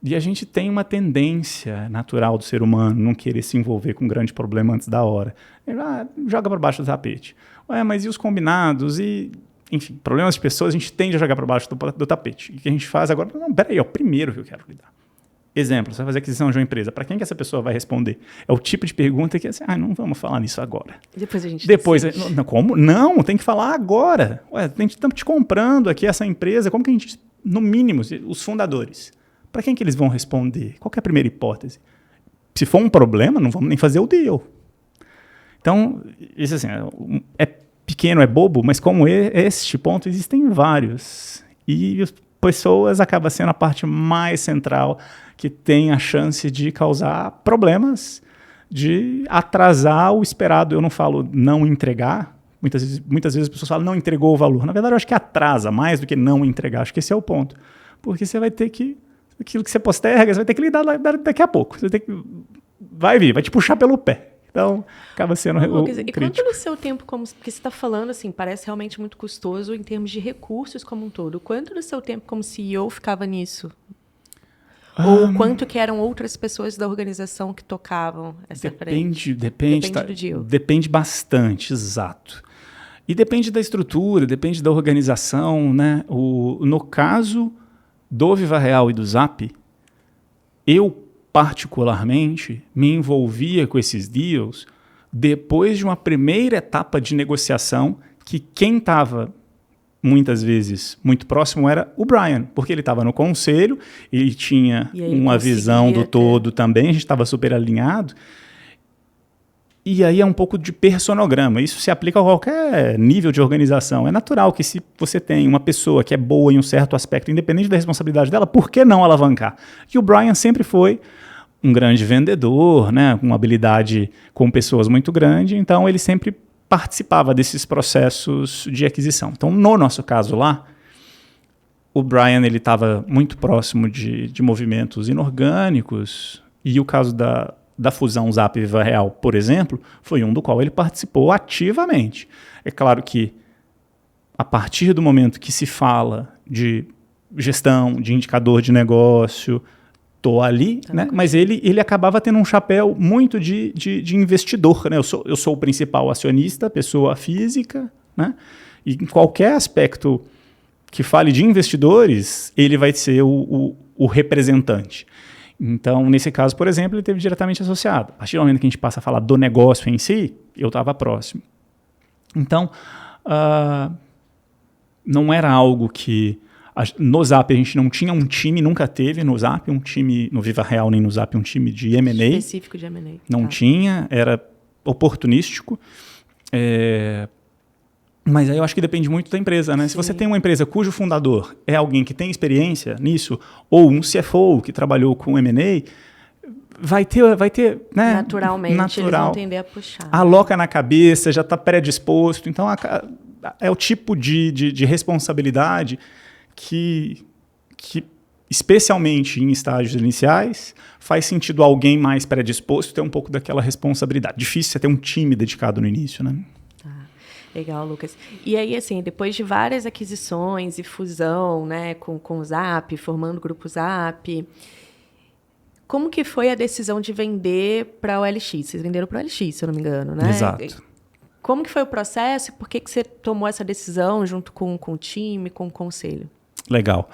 E a gente tem uma tendência natural do ser humano não querer se envolver com um grande problema antes da hora. Joga para baixo do tapete. Mas e os combinados? Enfim, problemas de pessoas a gente tende a jogar para baixo do tapete. E o que a gente faz agora? Não, peraí, é o primeiro que eu quero lidar. Exemplo, você vai fazer aquisição de uma empresa. Para quem que essa pessoa vai responder? É o tipo de pergunta que é assim, não vamos falar nisso agora. Depois a gente não, como? Não, tem que falar agora. Estamos te comprando aqui essa empresa. Como que a gente, no mínimo, os fundadores, para quem que eles vão responder? Qual que é a primeira hipótese? Se for um problema, não vamos nem fazer o deal. Então, isso assim, é pequeno, é bobo, mas como este ponto, existem vários. E as pessoas acabam sendo a parte mais central que tem a chance de causar problemas, de atrasar o esperado. Eu não falo não entregar. Muitas vezes as pessoas falam não entregou o valor. Na verdade, eu acho que atrasa mais do que não entregar. Acho que esse é o ponto. Porque você vai ter que... Aquilo que você posterga, você vai ter que lidar daqui a pouco. Você vai te puxar pelo pé. Então, acaba sendo Lucas, crítico. E quanto do seu tempo, porque você está falando, assim, parece realmente muito custoso em termos de recursos como um todo. Quanto do seu tempo como CEO ficava nisso? Ou quanto que eram outras pessoas da organização que tocavam essa frente? Depende do deal. Depende bastante, exato. E depende da estrutura, depende da organização, né? No caso do Viva Real e do Zap, Eu, particularmente, me envolvia com esses deals depois de uma primeira etapa de negociação que quem estava muitas vezes muito próximo era o Brian, porque ele estava no conselho, ele tinha uma visão do todo também, a gente estava super alinhado. E aí é um pouco de personograma. Isso se aplica a qualquer nível de organização. É natural que se você tem uma pessoa que é boa em um certo aspecto, independente da responsabilidade dela, por que não alavancar? E o Brian sempre foi um grande vendedor, né, com uma habilidade com pessoas muito grande, então ele sempre participava desses processos de aquisição. Então, no nosso caso lá, o Brian estava muito próximo de movimentos inorgânicos, e o caso da fusão Zap e Viva Real, por exemplo, foi um do qual ele participou ativamente. É claro que, a partir do momento que se fala de gestão, de indicador de negócio, estou ali, né? Mas ele acabava tendo um chapéu muito de investidor, né? Eu sou o principal acionista, pessoa física, né? E em qualquer aspecto que fale de investidores, ele vai ser o representante. Então, nesse caso, por exemplo, ele esteve diretamente associado. A partir do momento que a gente passa a falar do negócio em si, eu estava próximo. Então, não era algo que... No Zap a gente não tinha um time, nunca teve no Zap um time, no Viva Real nem no Zap, um time de M&A. Específico de M&A. Não tinha, era oportunístico. Mas aí eu acho que depende muito da empresa, né? Sim. Se você tem uma empresa cujo fundador é alguém que tem experiência nisso, ou um CFO que trabalhou com M&A, vai ter, né? Naturalmente, eles vão tender a puxar. Aloca na cabeça, já está predisposto. Então, é o tipo de responsabilidade que, especialmente em estágios iniciais, faz sentido alguém mais predisposto ter um pouco daquela responsabilidade. Difícil você ter um time dedicado no início, né? Legal, Lucas. E aí, assim, depois de várias aquisições e fusão, né, com o Zap, formando o grupo Zap, como que foi a decisão de vender para o OLX? Vocês venderam para o OLX, se eu não me engano, né? Exato. Como que foi o processo e por que você tomou essa decisão junto com o time, com o conselho? Legal.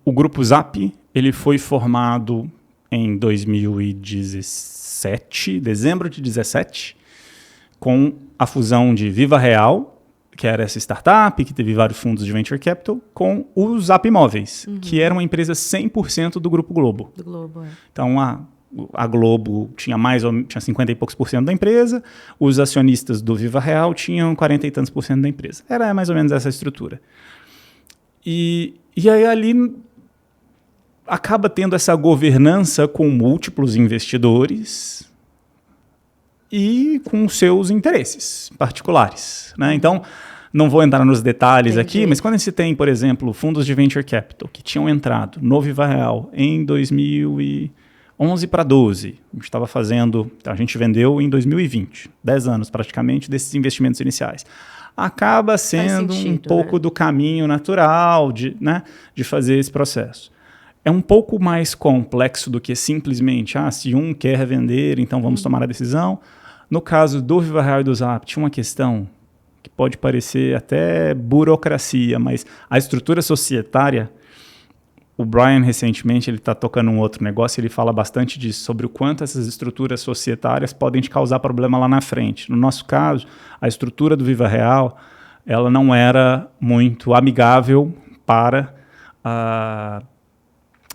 O grupo Zap, ele foi formado em 2017, dezembro de 2017, com a fusão de Viva Real, que era essa startup, que teve vários fundos de venture capital, com o Zap Imóveis, que era uma empresa 100% do Grupo Globo. Do Globo, é. Então, a Globo tinha 50 e poucos por cento da empresa, os acionistas do Viva Real tinham 40 e tantos por cento da empresa. Era mais ou menos essa estrutura. E aí ali acaba tendo essa governança com múltiplos investidores e com seus interesses particulares, né? Então, não vou entrar nos detalhes aqui, mas quando se tem, por exemplo, fundos de venture capital que tinham entrado no Viva Real em 2011 para 12, a gente vendeu em 2020, 10 anos praticamente desses investimentos iniciais. Acaba sendo um pouco do caminho natural de fazer esse processo. É um pouco mais complexo do que simplesmente, se um quer vender, então vamos tomar a decisão. No caso do Viva Real e do Zap, tinha uma questão que pode parecer até burocracia, mas a estrutura societária, o Brian recentemente ele está tocando um outro negócio, ele fala bastante disso, sobre o quanto essas estruturas societárias podem te causar problema lá na frente. No nosso caso, a estrutura do Viva Real, ela não era muito amigável para a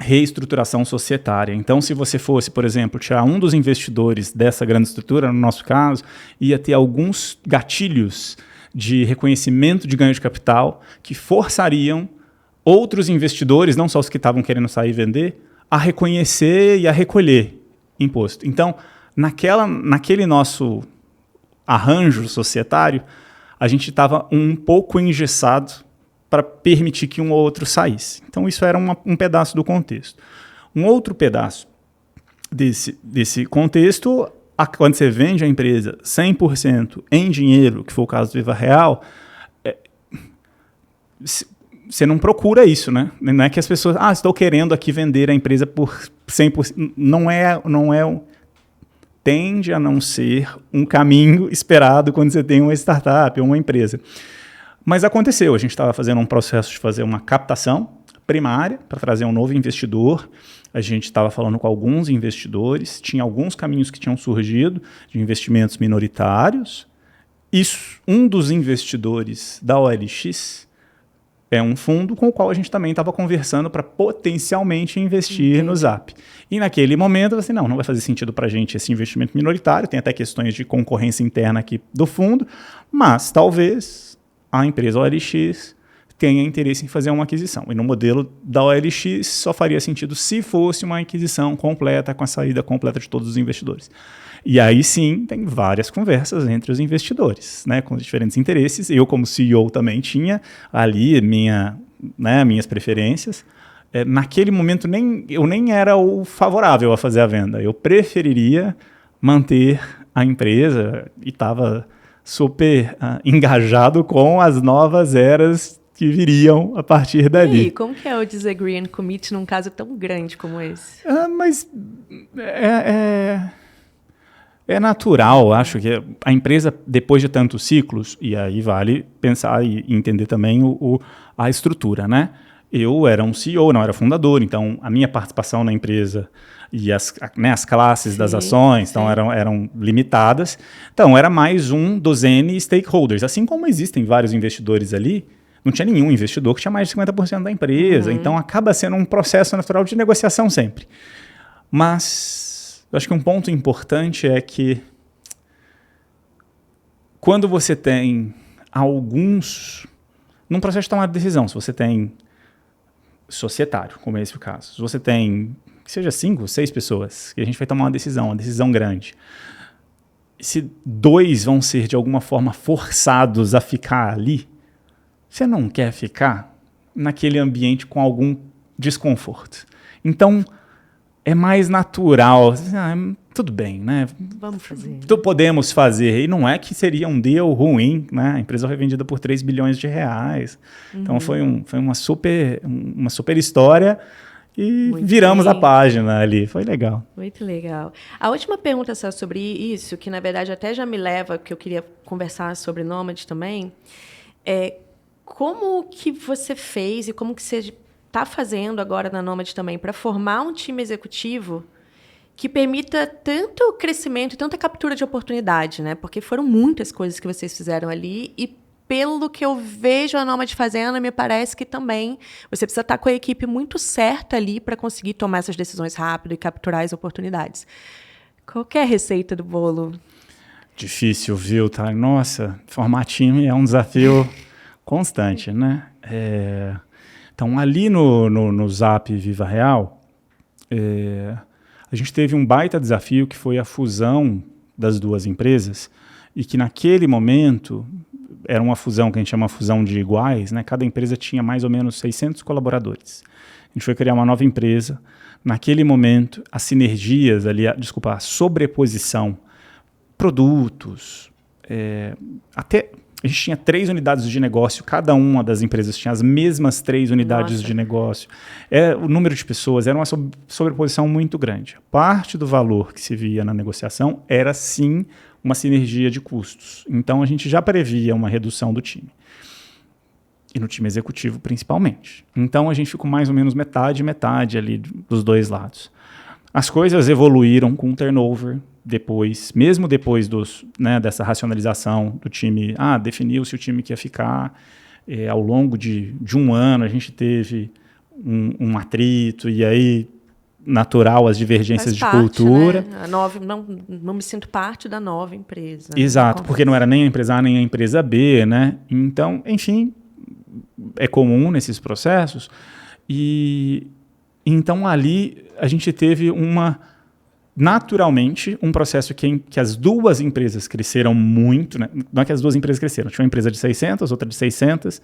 reestruturação societária. Então, se você fosse, por exemplo, tirar um dos investidores dessa grande estrutura, no nosso caso, ia ter alguns gatilhos de reconhecimento de ganho de capital que forçariam outros investidores, não só os que estavam querendo sair e vender, a reconhecer e a recolher imposto. Então, naquele nosso arranjo societário, a gente estava um pouco engessado para permitir que um ou outro saísse. Então, isso era um pedaço do contexto. Um outro pedaço desse contexto, quando você vende a empresa 100% em dinheiro, que foi o caso do Viva Real, você não procura isso, né? Não é que as pessoas, estou querendo aqui vender a empresa por 100%. Não é tende a não ser um caminho esperado quando você tem uma startup ou uma empresa. Mas aconteceu, a gente estava fazendo um processo de fazer uma captação primária para trazer um novo investidor. A gente estava falando com alguns investidores, tinha alguns caminhos que tinham surgido de investimentos minoritários. Um dos investidores da OLX é um fundo com o qual a gente também estava conversando para potencialmente investir no Zap. E naquele momento, assim, não vai fazer sentido para a gente esse investimento minoritário, tem até questões de concorrência interna aqui do fundo, mas talvez a empresa OLX tenha interesse em fazer uma aquisição. E no modelo da OLX só faria sentido se fosse uma aquisição completa, com a saída completa de todos os investidores. E aí sim, tem várias conversas entre os investidores, né, com os diferentes interesses. Eu, como CEO, também tinha ali minhas preferências. Naquele momento, eu nem era o favorável a fazer a venda. Eu preferiria manter a empresa e estava super engajado com as novas eras que viriam a partir dali. E como que é o disagree and commit num caso tão grande como esse? Mas é natural, acho que a empresa, depois de tantos ciclos, e aí vale pensar e entender também a estrutura, né? Eu era um CEO, não era fundador, então a minha participação na empresa e as classes das ações então, eram limitadas. Então, era mais um dos N stakeholders. Assim como existem vários investidores ali, não tinha nenhum investidor que tinha mais de 50% da empresa. Então, acaba sendo um processo natural de negociação sempre. Mas eu acho que um ponto importante é que quando você tem num processo de tomar decisão, se você tem societário, como é esse o caso, se você tem, que seja 5, 6 pessoas, que a gente vai tomar uma decisão grande, se 2 vão ser de alguma forma forçados a ficar ali, você não quer ficar naquele ambiente com algum desconforto. Então, é mais natural. Tudo bem, né? Vamos fazer. Podemos fazer. E não é que seria um deal ruim, né? A empresa foi vendida por 3 bilhões de reais. Então, foi uma super história e Muito viramos bem. a página ali. Foi legal. Muito legal. A última pergunta só sobre isso, que na verdade até já me leva, porque eu queria conversar sobre Nômade também, é como que você fez e como que você está fazendo agora na Nômade também para formar um time executivo que permita tanto crescimento e tanta captura de oportunidade, né? Porque foram muitas coisas que vocês fizeram ali e pelo que eu vejo a Nômade fazendo, me parece que também você precisa estar com a equipe muito certa ali para conseguir tomar essas decisões rápido e capturar as oportunidades. Qual que é a receita do bolo? Difícil, viu? Tá? Nossa, formar time é um desafio constante, né? Então, ali no Zap Viva Real, a gente teve um baita desafio que foi a fusão das duas empresas e que naquele momento era uma fusão que a gente chama fusão de iguais, né? Cada empresa tinha mais ou menos 600 colaboradores. A gente foi criar uma nova empresa. Naquele momento, as sinergias ali, a sobreposição, produtos, até a gente tinha 3 unidades de negócio, cada uma das empresas tinha as mesmas 3 unidades de negócio. O número de pessoas era uma sobreposição muito grande. Parte do valor que se via na negociação era, sim, uma sinergia de custos. Então, a gente já previa uma redução do time. E no time executivo, principalmente. Então, a gente ficou mais ou menos metade ali dos dois lados. As coisas evoluíram com o turnover mesmo depois dessa racionalização do time. Definiu-se o time que ia ficar. Ao longo de um ano, a gente teve um atrito, e aí, natural, as divergências de cultura. Né? Não me sinto parte da nova empresa. Exato, porque não era nem a empresa A nem a empresa B, né? Então, enfim, é comum nesses processos. E então ali a gente teve naturalmente um processo que as duas empresas cresceram muito, né? Não é que as duas empresas cresceram, tinha uma empresa de 600, outra de 600,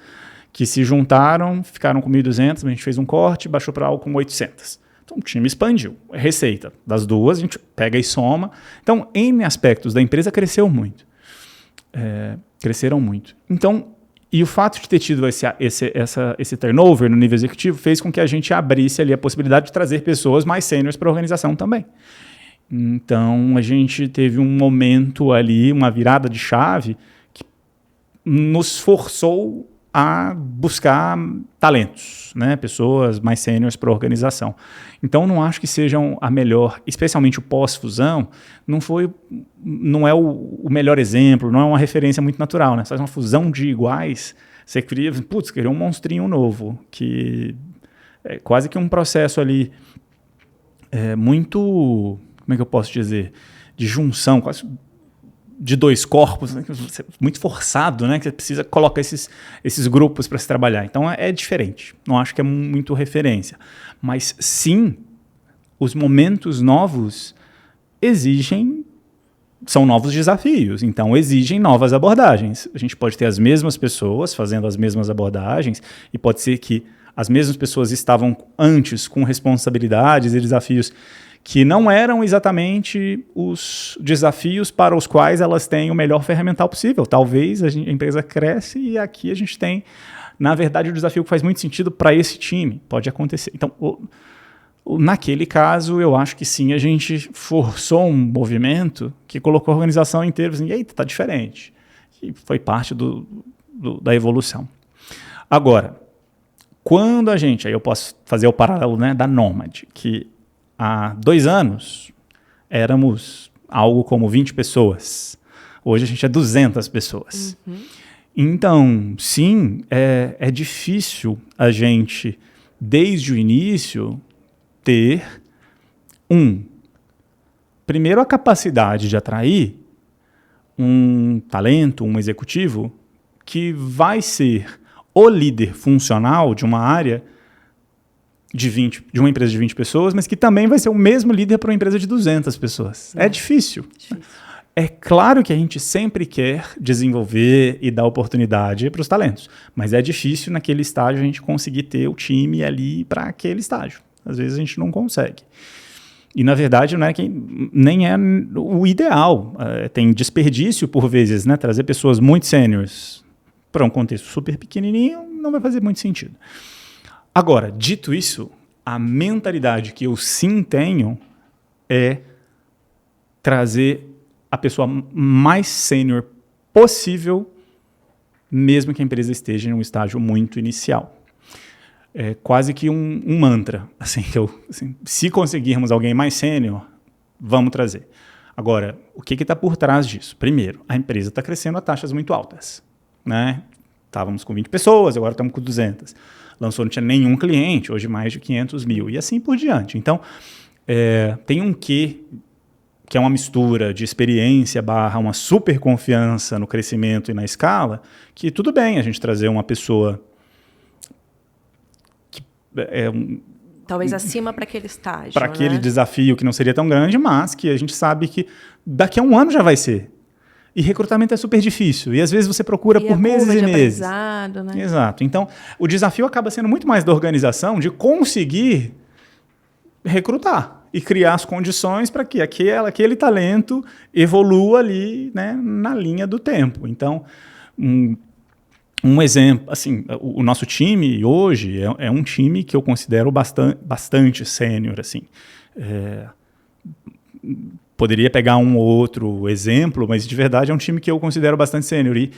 que se juntaram, ficaram com 1.200, a gente fez um corte, baixou para algo com 800. Então o time expandiu. A receita das duas, a gente pega e soma. Então, N aspectos da empresa cresceram muito. Então, e o fato de ter tido esse turnover no nível executivo fez com que a gente abrisse ali a possibilidade de trazer pessoas mais sêniores para a organização também. Então, a gente teve um momento ali, uma virada de chave, que nos forçou a buscar talentos, né? Pessoas mais sêniores para a organização. Então, não acho que sejam a melhor, especialmente o pós-fusão, não é o melhor exemplo, não é uma referência muito natural, né? Você faz uma fusão de iguais, você criou um monstrinho novo, que é quase que um processo ali muito, como é que eu posso dizer, de junção, quase de dois corpos, né? Muito forçado, né? Que você precisa colocar esses grupos para se trabalhar. Então é diferente. Não acho que é muito referência. Mas sim, os momentos novos são novos desafios. Então exigem novas abordagens. A gente pode ter as mesmas pessoas fazendo as mesmas abordagens e pode ser que as mesmas pessoas estavam antes com responsabilidades e desafios que não eram exatamente os desafios para os quais elas têm o melhor ferramental possível. Talvez a empresa cresce e aqui a gente tem, na verdade, o desafio que faz muito sentido para esse time. Pode acontecer. Então, naquele caso, eu acho que sim, a gente forçou um movimento que colocou a organização inteira assim, eita, está diferente. E foi parte da evolução. Agora, quando aí eu posso fazer o paralelo, né, da Nomad, que há 2 anos, éramos algo como 20 pessoas. Hoje a gente é 200 pessoas. Uhum. Então, sim, é difícil a gente, desde o início, ter primeiro, a capacidade de atrair um talento, um executivo, que vai ser o líder funcional de uma área de uma empresa de 20 pessoas, mas que também vai ser o mesmo líder para uma empresa de 200 pessoas. É difícil. É claro que a gente sempre quer desenvolver e dar oportunidade para os talentos, mas é difícil naquele estágio a gente conseguir ter o time ali para aquele estágio. Às vezes a gente não consegue. E, na verdade, não é nem é o ideal. Tem desperdício, por vezes, né? Trazer pessoas muito sêniores para um contexto super pequenininho não vai fazer muito sentido. Agora, dito isso, a mentalidade que eu sim tenho é trazer a pessoa mais sênior possível, mesmo que a empresa esteja em um estágio muito inicial. É quase que um mantra. Assim, se conseguirmos alguém mais sênior, vamos trazer. Agora, o que está por trás disso? Primeiro, a empresa está crescendo a taxas muito altas. Né? Estávamos com 20 pessoas, agora estamos com 200. Lançou, não tinha nenhum cliente, hoje mais de 500 mil, e assim por diante. Então, tem um quê, que é uma mistura de experiência / uma super confiança no crescimento e na escala, que tudo bem a gente trazer uma pessoa que talvez acima para aquele estágio. Para aquele desafio que não seria tão grande, mas que a gente sabe que daqui a 1 ano já vai ser. E recrutamento é super difícil. E às vezes você procura por meses e meses. Né? Exato. Então, o desafio acaba sendo muito mais da organização de conseguir recrutar e criar as condições para que aquele talento evolua ali, né, na linha do tempo. Então, um exemplo, assim, o nosso time hoje é um time que eu considero bastante sênior, assim. Poderia pegar um ou outro exemplo, mas de verdade é um time que eu considero bastante sênior. E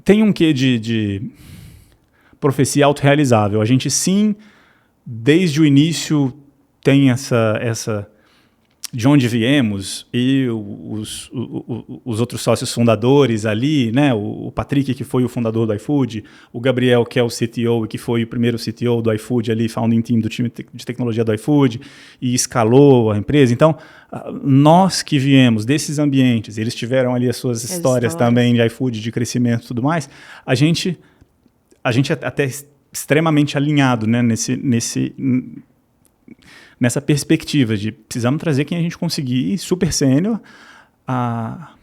tem um quê de profecia autorrealizável. A gente sim, desde o início, tem essa de onde viemos, e os outros sócios fundadores ali, né? O Patrick, que foi o fundador do iFood, o Gabriel, que é o CTO e que foi o primeiro CTO do iFood ali, founding team do time de tecnologia do iFood, e escalou a empresa. Então, nós que viemos desses ambientes, eles tiveram ali as suas histórias também de iFood, de crescimento e tudo mais, a gente é até extremamente alinhado, né, nessa perspectiva de precisamos trazer quem a gente conseguir, super sênior. A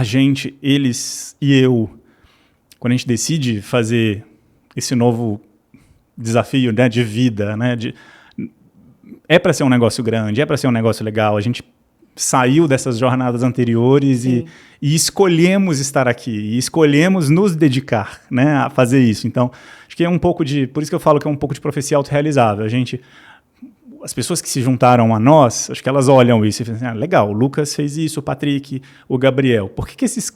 gente, eles e eu, quando a gente decide fazer esse novo desafio, né, de vida, né, é para ser um negócio grande, é para ser um negócio legal, a gente saiu dessas jornadas anteriores e escolhemos estar aqui, e escolhemos nos dedicar, né, a fazer isso. Então, acho que é um pouco por isso que eu falo que é um pouco de profecia autorrealizável. as pessoas que se juntaram a nós, acho que elas olham isso e falam assim, legal, o Lucas fez isso, o Patrick, o Gabriel. Por que esses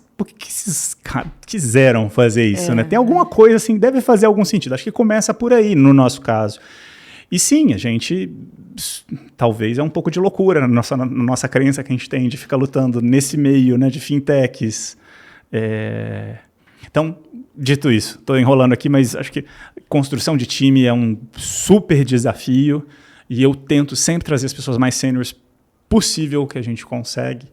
caras quiseram fazer isso, né? Tem alguma coisa assim, deve fazer algum sentido. Acho que começa por aí, no nosso caso. E sim, a gente, talvez é um pouco de loucura na nossa crença que a gente tem de ficar lutando nesse meio, né, de fintechs. Então, dito isso, estou enrolando aqui, mas acho que construção de time é um super desafio e eu tento sempre trazer as pessoas mais sêniores possível que a gente consegue,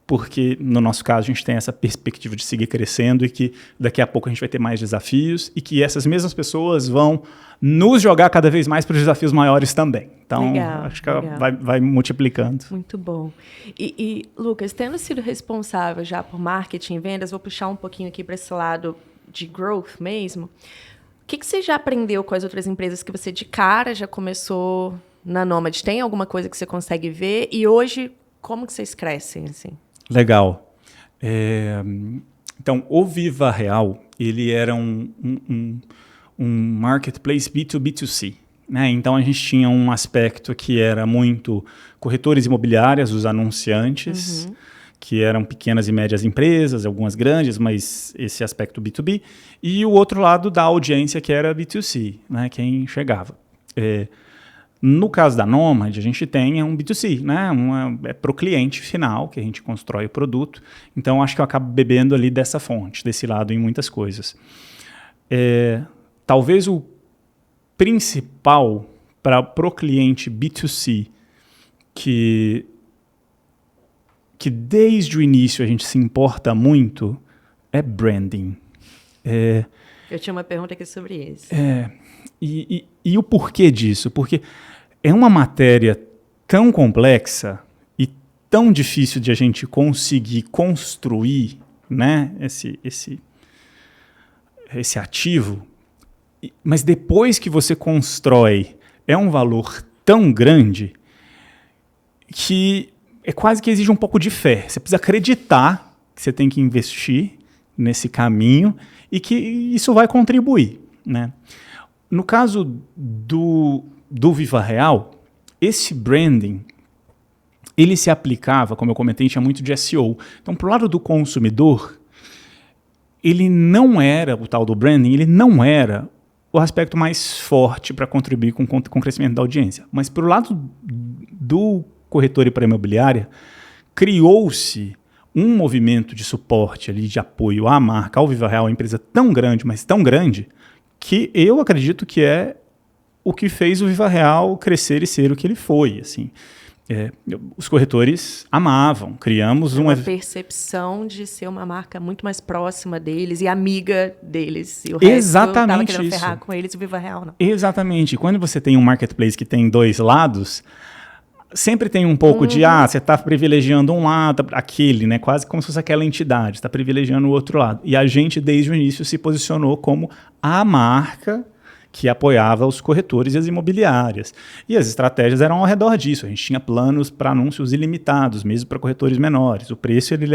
porque no nosso caso a gente tem essa perspectiva de seguir crescendo e que daqui a pouco a gente vai ter mais desafios e que essas mesmas pessoas vão nos jogar cada vez mais para os desafios maiores também. Então, acho que vai multiplicando. Muito bom. E, Lucas, tendo sido responsável já por marketing e vendas, vou puxar um pouquinho aqui para esse lado de growth mesmo. O que você já aprendeu com as outras empresas que você de cara já começou na Nomad? Tem alguma coisa que você consegue ver? E hoje, como que vocês crescem, assim? Legal. Então, o Viva Real, ele era um marketplace B2B2C. Né? Então, a gente tinha um aspecto que era muito corretores imobiliárias, os anunciantes, que eram pequenas e médias empresas, algumas grandes, mas esse aspecto B2B. E o outro lado da audiência, que era B2C, né? Quem chegava. No caso da Nomad, a gente tem um B2C, né? É para o cliente final que a gente constrói o produto. Então, acho que eu acabo bebendo ali dessa fonte, desse lado em muitas coisas. Talvez o principal para o cliente B2C que desde o início a gente se importa muito é branding. Eu tinha uma pergunta aqui sobre isso. E o porquê disso? Porque é uma matéria tão complexa e tão difícil de a gente conseguir construir, né, esse ativo, mas depois que você constrói, é um valor tão grande que é quase que exige um pouco de fé. Você precisa acreditar que você tem que investir nesse caminho e que isso vai contribuir, né? No caso do Viva Real, esse branding, ele se aplicava, como eu comentei, tinha muito de SEO. Então, para o lado do consumidor, ele não era, o tal do branding, ele não era o aspecto mais forte para contribuir com o crescimento da audiência. Mas, para o lado do corretor e para a imobiliária, criou-se um movimento de suporte ali, de apoio à marca, ao Viva Real, uma empresa tão grande, mas tão grande, que eu acredito que é o que fez o Viva Real crescer e ser o que ele foi. Assim. Os corretores amavam, criamos uma percepção de ser uma marca muito mais próxima deles e amiga deles. E o resto estava querendo ferrar com eles, o Viva Real não. Exatamente. Quando você tem um marketplace que tem dois lados, sempre tem um pouco de, você está privilegiando um lado, aquele, né? Quase como se fosse aquela entidade, está privilegiando o outro lado. E a gente, desde o início, se posicionou como a marca que apoiava os corretores e as imobiliárias. E as estratégias eram ao redor disso. A gente tinha planos para anúncios ilimitados, mesmo para corretores menores. O preço ele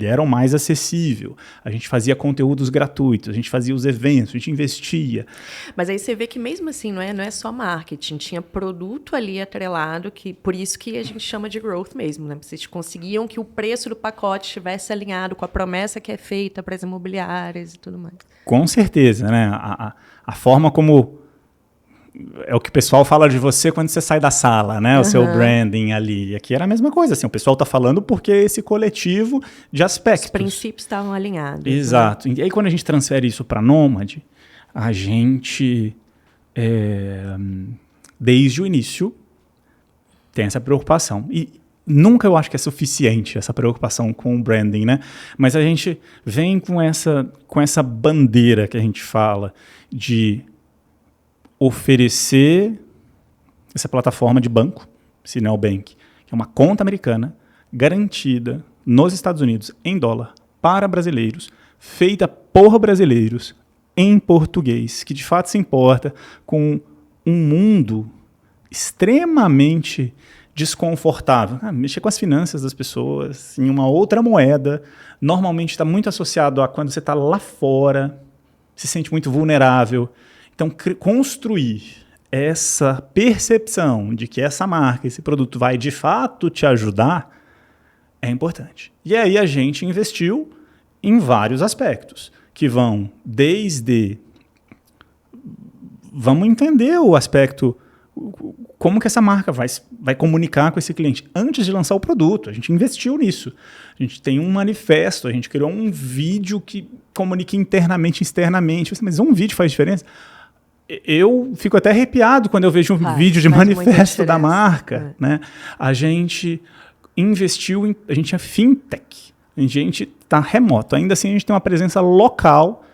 era o mais acessível. A gente fazia conteúdos gratuitos, a gente fazia os eventos, a gente investia. Mas aí você vê que mesmo assim não é só marketing, tinha produto ali atrelado, que por isso que a gente chama de growth mesmo, né? Vocês conseguiam que o preço do pacote estivesse alinhado com a promessa que é feita para as imobiliárias e tudo mais. Com certeza, né? A forma como é o que o pessoal fala de você quando você sai da sala, né? O seu branding ali. Aqui era a mesma coisa, assim, o pessoal está falando porque esse coletivo de aspectos. Os princípios estavam alinhados. Exato. Né? E aí quando a gente transfere isso para Nomad, a gente, desde o início, tem essa preocupação. E nunca eu acho que é suficiente essa preocupação com o branding, né? Mas a gente vem com essa bandeira que a gente fala de oferecer essa plataforma de banco, Sinel Bank, que é uma conta americana garantida nos Estados Unidos em dólar para brasileiros, feita por brasileiros em português, que de fato se importa com um mundo extremamente desconfortável. Mexer com as finanças das pessoas em uma outra moeda, normalmente está muito associado a quando você está lá fora, se sente muito vulnerável. Então, construir essa percepção de que essa marca, esse produto vai de fato te ajudar, é importante. E aí a gente investiu em vários aspectos, que vão desde... Vamos entender o aspecto, como que essa marca vai comunicar com esse cliente antes de lançar o produto. A gente investiu nisso. A gente tem um manifesto, a gente criou um vídeo que comunique internamente e externamente. Mas um vídeo faz diferença? Eu fico até arrepiado quando eu vejo um vídeo de manifesto da marca. Né? A gente investiu a gente é fintech. A gente está remoto. Ainda assim, a gente tem uma presença local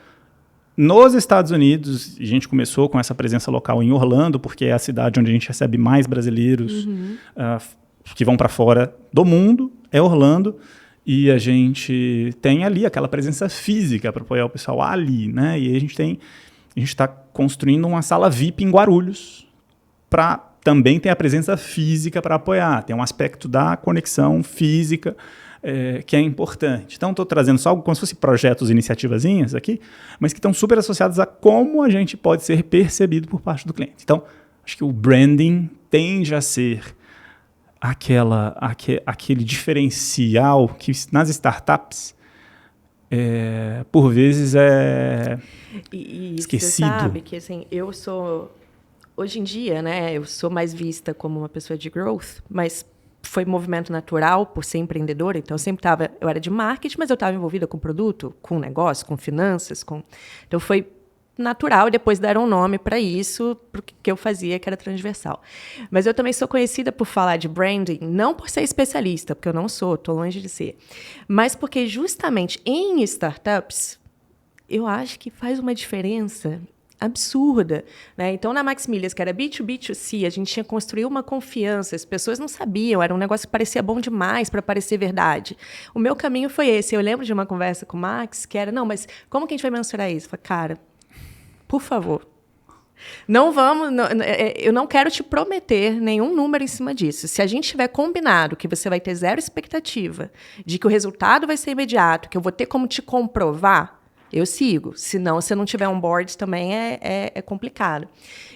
nos Estados Unidos. A gente começou com essa presença local em Orlando, porque é a cidade onde a gente recebe mais brasileiros que vão para fora do mundo, é Orlando. E a gente tem ali aquela presença física para apoiar o pessoal ali, né? E a gente está construindo uma sala VIP em Guarulhos para também ter a presença física para apoiar. Tem um aspecto da conexão física que é importante. Então, estou trazendo só algo como se fosse projetos, iniciativazinhas aqui, mas que estão super associados a como a gente pode ser percebido por parte do cliente. Então, acho que o branding tende a ser aquele diferencial que nas startups, por vezes, é esquecido. Você sabe que, assim, eu sou... Hoje em dia, né, eu sou mais vista como uma pessoa de growth, mas foi movimento natural por ser empreendedora, então eu era de marketing, mas eu estava envolvida com produto, com negócio, com finanças, então foi natural, e depois deram um nome para isso, porque que eu fazia, que era transversal. Mas eu também sou conhecida por falar de branding, não por ser especialista, porque eu não sou, estou longe de ser, mas porque justamente em startups, eu acho que faz uma diferença absurda, né? Então, na Maxmillias, que era B2B2C, a gente tinha construído uma confiança, as pessoas não sabiam, era um negócio que parecia bom demais para parecer verdade. O meu caminho foi esse. Eu lembro de uma conversa com o Max, que era, não, mas como que a gente vai mensurar isso? Eu falei, cara, por favor, eu não quero te prometer nenhum número em cima disso. Se a gente tiver combinado que você vai ter zero expectativa de que o resultado vai ser imediato, que eu vou ter como te comprovar, eu sigo. Se não tiver um board, também é complicado.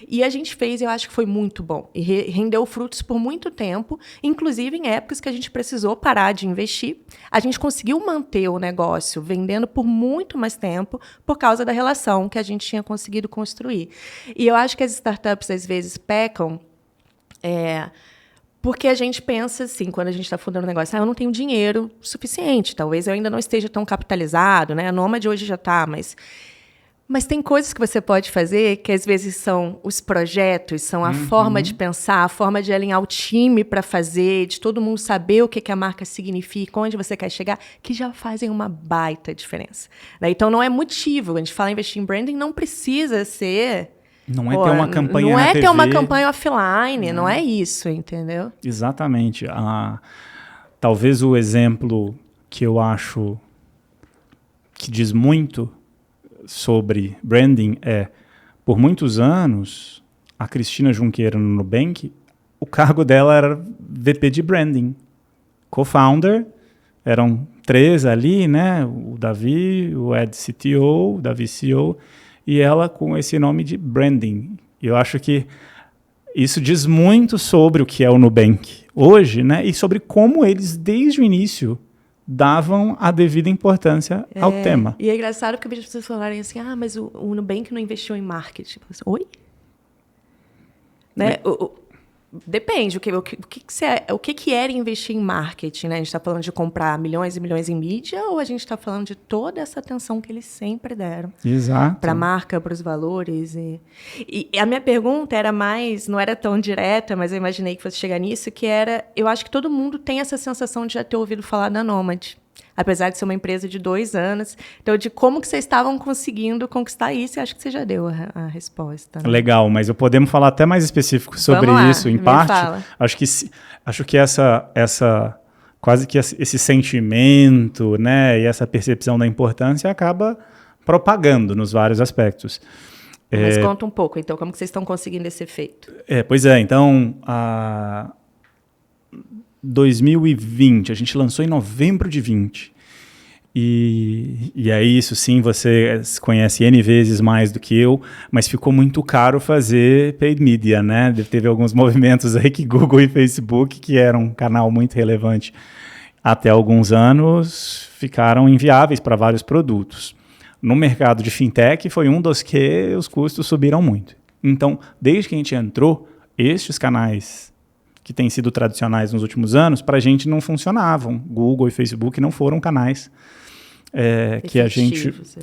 E a gente fez, eu acho que foi muito bom. E rendeu frutos por muito tempo, inclusive em épocas que a gente precisou parar de investir. A gente conseguiu manter o negócio vendendo por muito mais tempo por causa da relação que a gente tinha conseguido construir. E eu acho que as startups, às vezes, pecam... Porque a gente pensa assim, quando a gente está fundando um negócio, eu não tenho dinheiro suficiente, talvez eu ainda não esteja tão capitalizado, né? A Nômade hoje já está, mas tem coisas que você pode fazer que às vezes são os projetos, são a forma de pensar, a forma de alinhar o time para fazer, de todo mundo saber o que a marca significa, onde você quer chegar, que já fazem uma baita diferença. Né? Então, não é motivo. A gente fala em investir em branding, não precisa ser... Não é ter uma campanha Não na é TV. ter uma campanha offline, não é isso, entendeu? Exatamente. Talvez o exemplo que eu acho que diz muito sobre branding por muitos anos, a Cristina Junqueira no Nubank, o cargo dela era VP de branding. Co-founder, eram 3 ali, né? O Davi, o Ed CTO, o Davi CEO, e ela com esse nome de branding. Eu acho que isso diz muito sobre o que é o Nubank hoje, né? E sobre como eles, desde o início, davam a devida importância ao tema. E é engraçado porque as pessoas falarem assim, mas o Nubank não investiu em marketing. Assim, oi? Né? Depende, o que era investir em marketing, né? A gente está falando de comprar milhões e milhões em mídia ou a gente está falando de toda essa atenção que eles sempre deram para a marca, para os valores? E a minha pergunta era não era tão direta, mas eu imaginei que fosse chegar nisso, que era, eu acho que todo mundo tem essa sensação de já ter ouvido falar da Nômade. Apesar de ser uma empresa de 2 anos. Então, de como que vocês estavam conseguindo conquistar isso, eu acho que você já deu a resposta. Né? Legal, mas podemos falar até mais específico sobre isso, em parte. Fala. Acho que essa quase que esse sentimento, né, e essa percepção da importância acaba propagando nos vários aspectos. Mas conta um pouco, então, como que vocês estão conseguindo esse efeito? Pois é, então... 2020, a gente lançou em novembro de 20. E aí, isso sim, você conhece N vezes mais do que eu, mas ficou muito caro fazer paid media, né? Teve alguns movimentos aí que Google e Facebook, que era um canal muito relevante até alguns anos, ficaram inviáveis para vários produtos. No mercado de fintech, foi um dos que os custos subiram muito. Então, desde que a gente entrou, estes canais que têm sido tradicionais nos últimos anos, para a gente não funcionavam. Google e Facebook não foram canais que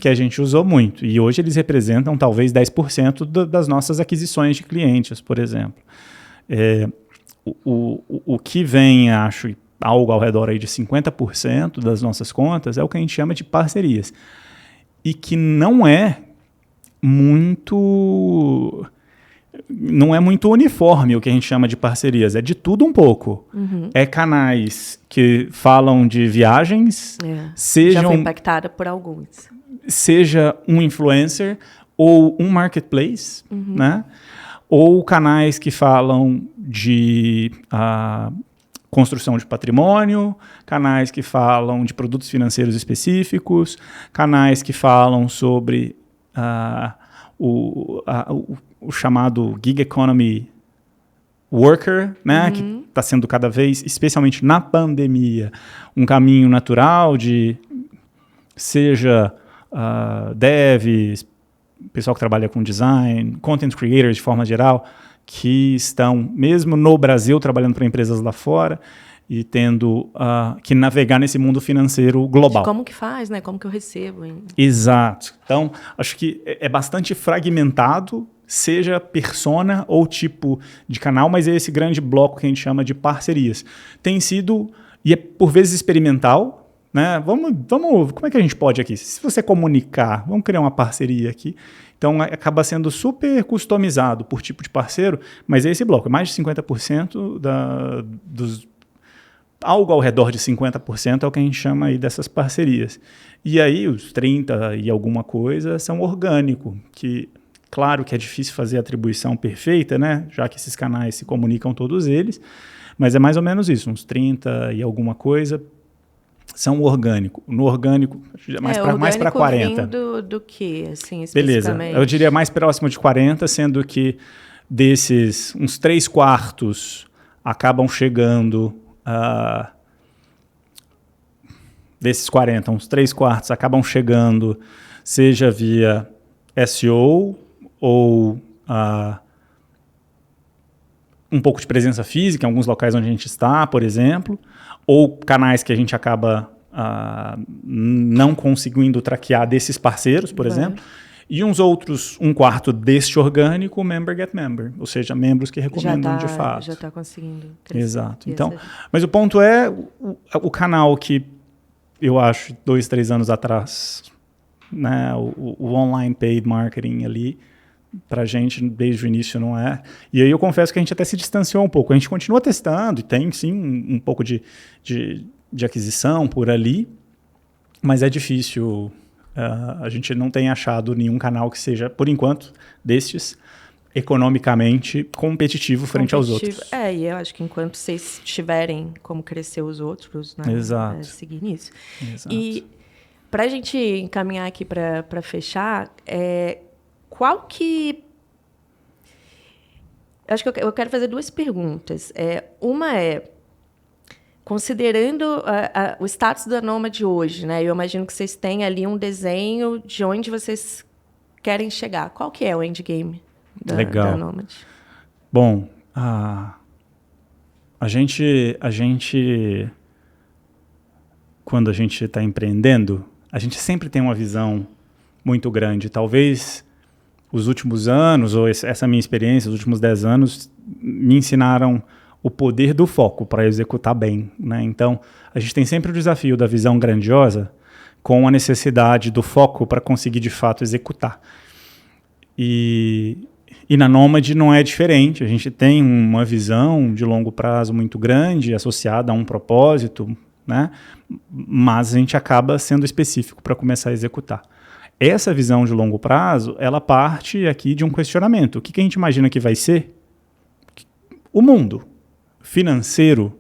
a gente usou muito. E hoje eles representam talvez 10% das nossas aquisições de clientes, por exemplo. O que vem, acho, algo ao redor aí de 50% das nossas contas é o que a gente chama de parcerias. E que não é muito uniforme o que a gente chama de parcerias. É de tudo um pouco. É canais que falam de viagens, já foi impactada por alguns. Seja um influencer ou um marketplace, né? Ou canais que falam de construção de patrimônio, canais que falam de produtos financeiros específicos, canais que falam sobre o chamado gig economy worker, né, que está sendo cada vez, especialmente na pandemia, um caminho natural de seja devs, pessoal que trabalha com design, content creators de forma geral, que estão, mesmo no Brasil, trabalhando para empresas lá fora e tendo que navegar nesse mundo financeiro global. De como que faz, né? Como que eu recebo? Hein? Exato. Então, acho que é bastante fragmentado, seja persona ou tipo de canal, mas é esse grande bloco que a gente chama de parcerias. Tem sido, e é por vezes experimental, né? Vamos, como é que a gente pode aqui? Se você comunicar, vamos criar uma parceria aqui. Então, acaba sendo super customizado por tipo de parceiro, mas é esse bloco. Mais de 50% dos... Algo ao redor de 50% é o que a gente chama aí dessas parcerias. E aí, os 30% e alguma coisa são orgânico, que, claro que é difícil fazer a atribuição perfeita, né? Já que esses canais se comunicam todos eles, mas é mais ou menos isso, uns 30% e alguma coisa são orgânico. No orgânico, mais para 40%. Do que, assim, especificamente? Beleza, eu diria mais próximo de 40%, sendo que desses, uns 3/4 acabam chegando... desses 40%, uns 3/4 acabam chegando, seja via SEO ou um pouco de presença física em alguns locais onde a gente está, por exemplo, ou canais que a gente acaba não conseguindo traquear desses parceiros, por exemplo, e uns outros, 1/4 deste orgânico, member get member, ou seja, membros que recomendam de fato. Já está conseguindo crescer. Exato. Então, mas o ponto é o canal que eu acho 2, 3 anos atrás, né, o online paid marketing ali, para a gente, desde o início, não é. E aí eu confesso que a gente até se distanciou um pouco. A gente continua testando e tem, sim, um pouco de aquisição por ali, mas é difícil. A gente não tem achado nenhum canal que seja, por enquanto, destes, economicamente competitivo frente aos outros. E eu acho que enquanto vocês tiverem como crescer os outros, né, Exato. Seguir nisso. Exato. E para a gente encaminhar aqui para fechar, qual que... Acho que eu quero fazer 2 perguntas. Uma é, considerando o status da Nomad hoje, né? Eu imagino que vocês têm ali um desenho de onde vocês querem chegar. Qual que é o endgame da Nomad? Bom, a gente, quando a gente está empreendendo, a gente sempre tem uma visão muito grande. Talvez os últimos anos, ou essa minha experiência, os últimos 10 anos, me ensinaram o poder do foco para executar bem, né? Então, a gente tem sempre o desafio da visão grandiosa com a necessidade do foco para conseguir, de fato, executar. E na Nomad não é diferente. A gente tem uma visão de longo prazo muito grande, associada a um propósito, né? Mas a gente acaba sendo específico para começar a executar. Essa visão de longo prazo, ela parte aqui de um questionamento. O que a gente imagina que vai ser o mundo financeiro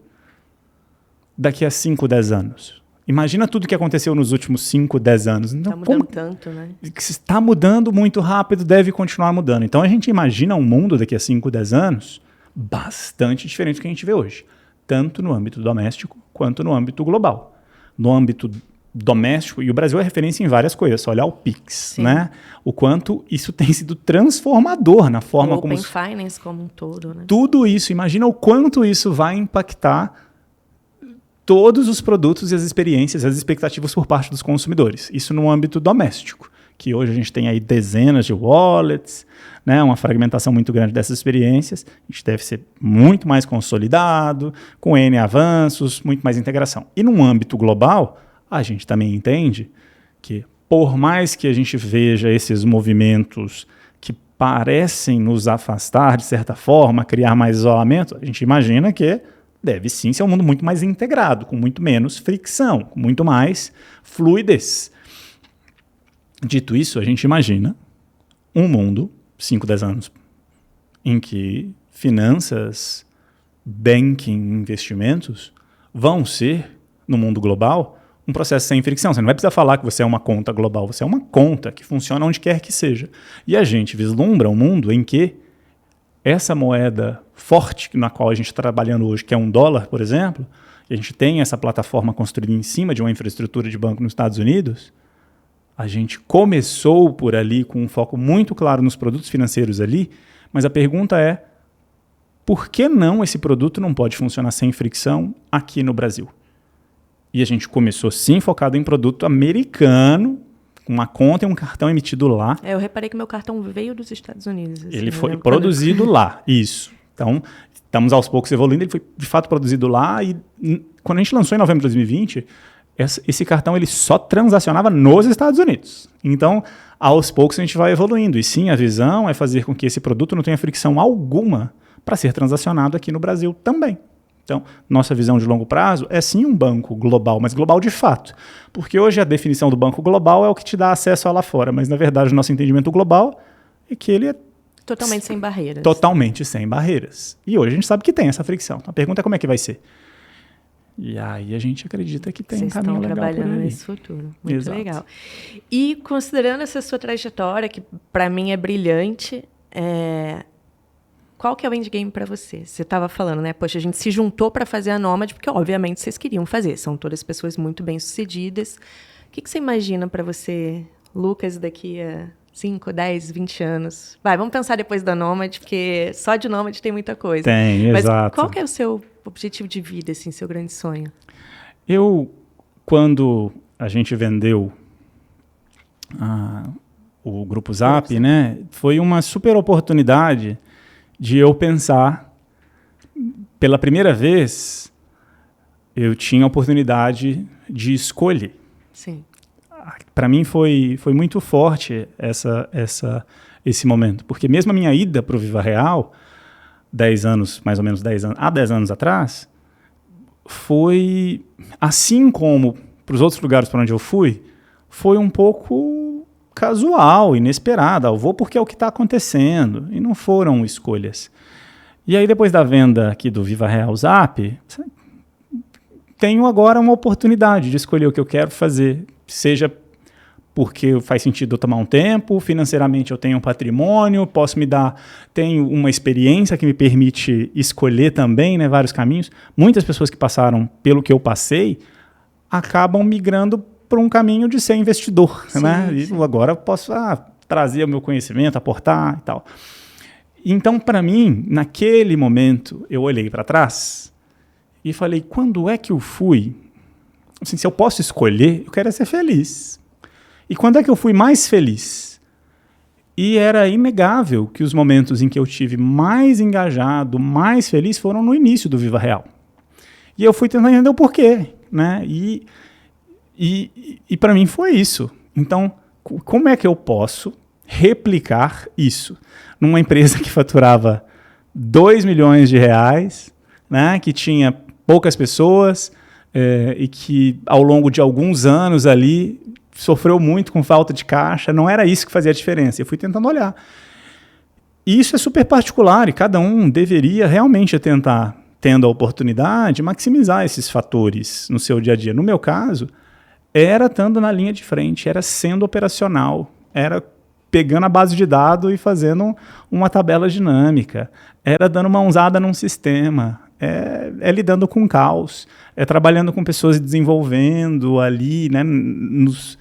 daqui a 5, 10 anos? Imagina tudo que aconteceu nos últimos 5, 10 anos. Então, Tá mudando tanto, né? está mudando muito rápido, deve continuar mudando. Então a gente imagina um mundo daqui a 5, 10 anos bastante diferente do que a gente vê hoje, tanto no âmbito doméstico quanto no âmbito global. No âmbito doméstico, e o Brasil é referência em várias coisas, só olhar o Pix, né? O quanto isso tem sido transformador na forma como... Open Finance como um todo, né? Tudo isso, imagina o quanto isso vai impactar todos os produtos e as experiências, as expectativas por parte dos consumidores. Isso no âmbito doméstico, que hoje a gente tem aí dezenas de wallets, né, uma fragmentação muito grande dessas experiências. A gente deve ser muito mais consolidado, com N avanços, muito mais integração. E no âmbito global, a gente também entende que, por mais que a gente veja esses movimentos que parecem nos afastar, de certa forma, criar mais isolamento, a gente imagina que deve sim ser um mundo muito mais integrado, com muito menos fricção, com muito mais fluidez. Dito isso, a gente imagina um mundo, 5, 10 anos, em que finanças, banking, investimentos vão ser, no mundo global, um processo sem fricção. Você não vai precisar falar que você é uma conta global, você é uma conta que funciona onde quer que seja. E a gente vislumbra um mundo em que essa moeda forte na qual a gente está trabalhando hoje, que é $1, por exemplo, e a gente tem essa plataforma construída em cima de uma infraestrutura de banco nos Estados Unidos, a gente começou por ali com um foco muito claro nos produtos financeiros ali, mas a pergunta é, por que não esse produto não pode funcionar sem fricção aqui no Brasil? E a gente começou sim focado em produto americano, uma conta e um cartão emitido lá. Eu reparei que meu cartão veio dos Estados Unidos. Assim, ele foi produzido lá, isso. Então, estamos aos poucos evoluindo, ele foi de fato produzido lá e quando a gente lançou em novembro de 2020, esse cartão ele só transacionava nos Estados Unidos. Então, aos poucos a gente vai evoluindo. E sim, a visão é fazer com que esse produto não tenha fricção alguma para ser transacionado aqui no Brasil também. Então, nossa visão de longo prazo é sim um banco global, mas global de fato. Porque hoje a definição do banco global é o que te dá acesso a lá fora, mas na verdade o nosso entendimento global é que ele é totalmente sem barreiras. Totalmente sem barreiras. E hoje a gente sabe que tem essa fricção. Então, a pergunta é como é que vai ser. E aí a gente acredita que tem um caminho legal por aí. Vocês estão trabalhando nesse futuro. Muito Exato. legal. E considerando essa sua trajetória, que para mim é brilhante, qual que é o endgame para você? Você estava falando, né? Poxa, a gente se juntou para fazer a Nômade, porque obviamente vocês queriam fazer. São todas pessoas muito bem-sucedidas. O que você imagina para você, Lucas, daqui a 5, 10, 20 anos? Vai, vamos pensar depois da Nômade, porque só de Nômade tem muita coisa. Tem, mas exato. Qual que é o seu objetivo de vida, assim, seu grande sonho? Quando a gente vendeu o Grupo Zap, né, foi uma super oportunidade de eu pensar, pela primeira vez, eu tinha a oportunidade de escolher. Sim. Para mim foi muito forte esse momento, porque mesmo a minha ida para o Viva Real, 10 anos, mais ou menos 10 anos, há 10 anos atrás, foi, assim como para os outros lugares para onde eu fui, foi um pouco casual, inesperada. Eu vou porque é o que está acontecendo, e não foram escolhas. E aí, depois da venda aqui do Viva Real Zap, tenho agora uma oportunidade de escolher o que eu quero fazer, seja porque faz sentido eu tomar um tempo, financeiramente eu tenho um patrimônio, tenho uma experiência que me permite escolher também, né, vários caminhos. Muitas pessoas que passaram pelo que eu passei acabam migrando para um caminho de ser investidor, sim, né? Sim. E agora eu posso trazer o meu conhecimento, aportar e tal. Então, para mim, naquele momento, eu olhei para trás e falei, quando é que eu fui? Assim, se eu posso escolher, eu quero ser feliz. E quando é que eu fui mais feliz? E era inegável que os momentos em que eu tive mais engajado, mais feliz, foram no início do Viva Real. E eu fui tentando entender o porquê, né? E para mim foi isso. Então, como é que eu posso replicar isso numa empresa que faturava 2 milhões de reais, né? Que tinha poucas pessoas e que ao longo de alguns anos ali sofreu muito com falta de caixa? Não era isso que fazia a diferença. Eu fui tentando olhar. E isso é super particular e cada um deveria realmente tentar tendo a oportunidade, maximizar esses fatores no seu dia a dia. No meu caso, era estando na linha de frente, era sendo operacional, era pegando a base de dados e fazendo uma tabela dinâmica, era dando uma mãozada num sistema, é lidando com caos, é trabalhando com pessoas desenvolvendo ali, né, nos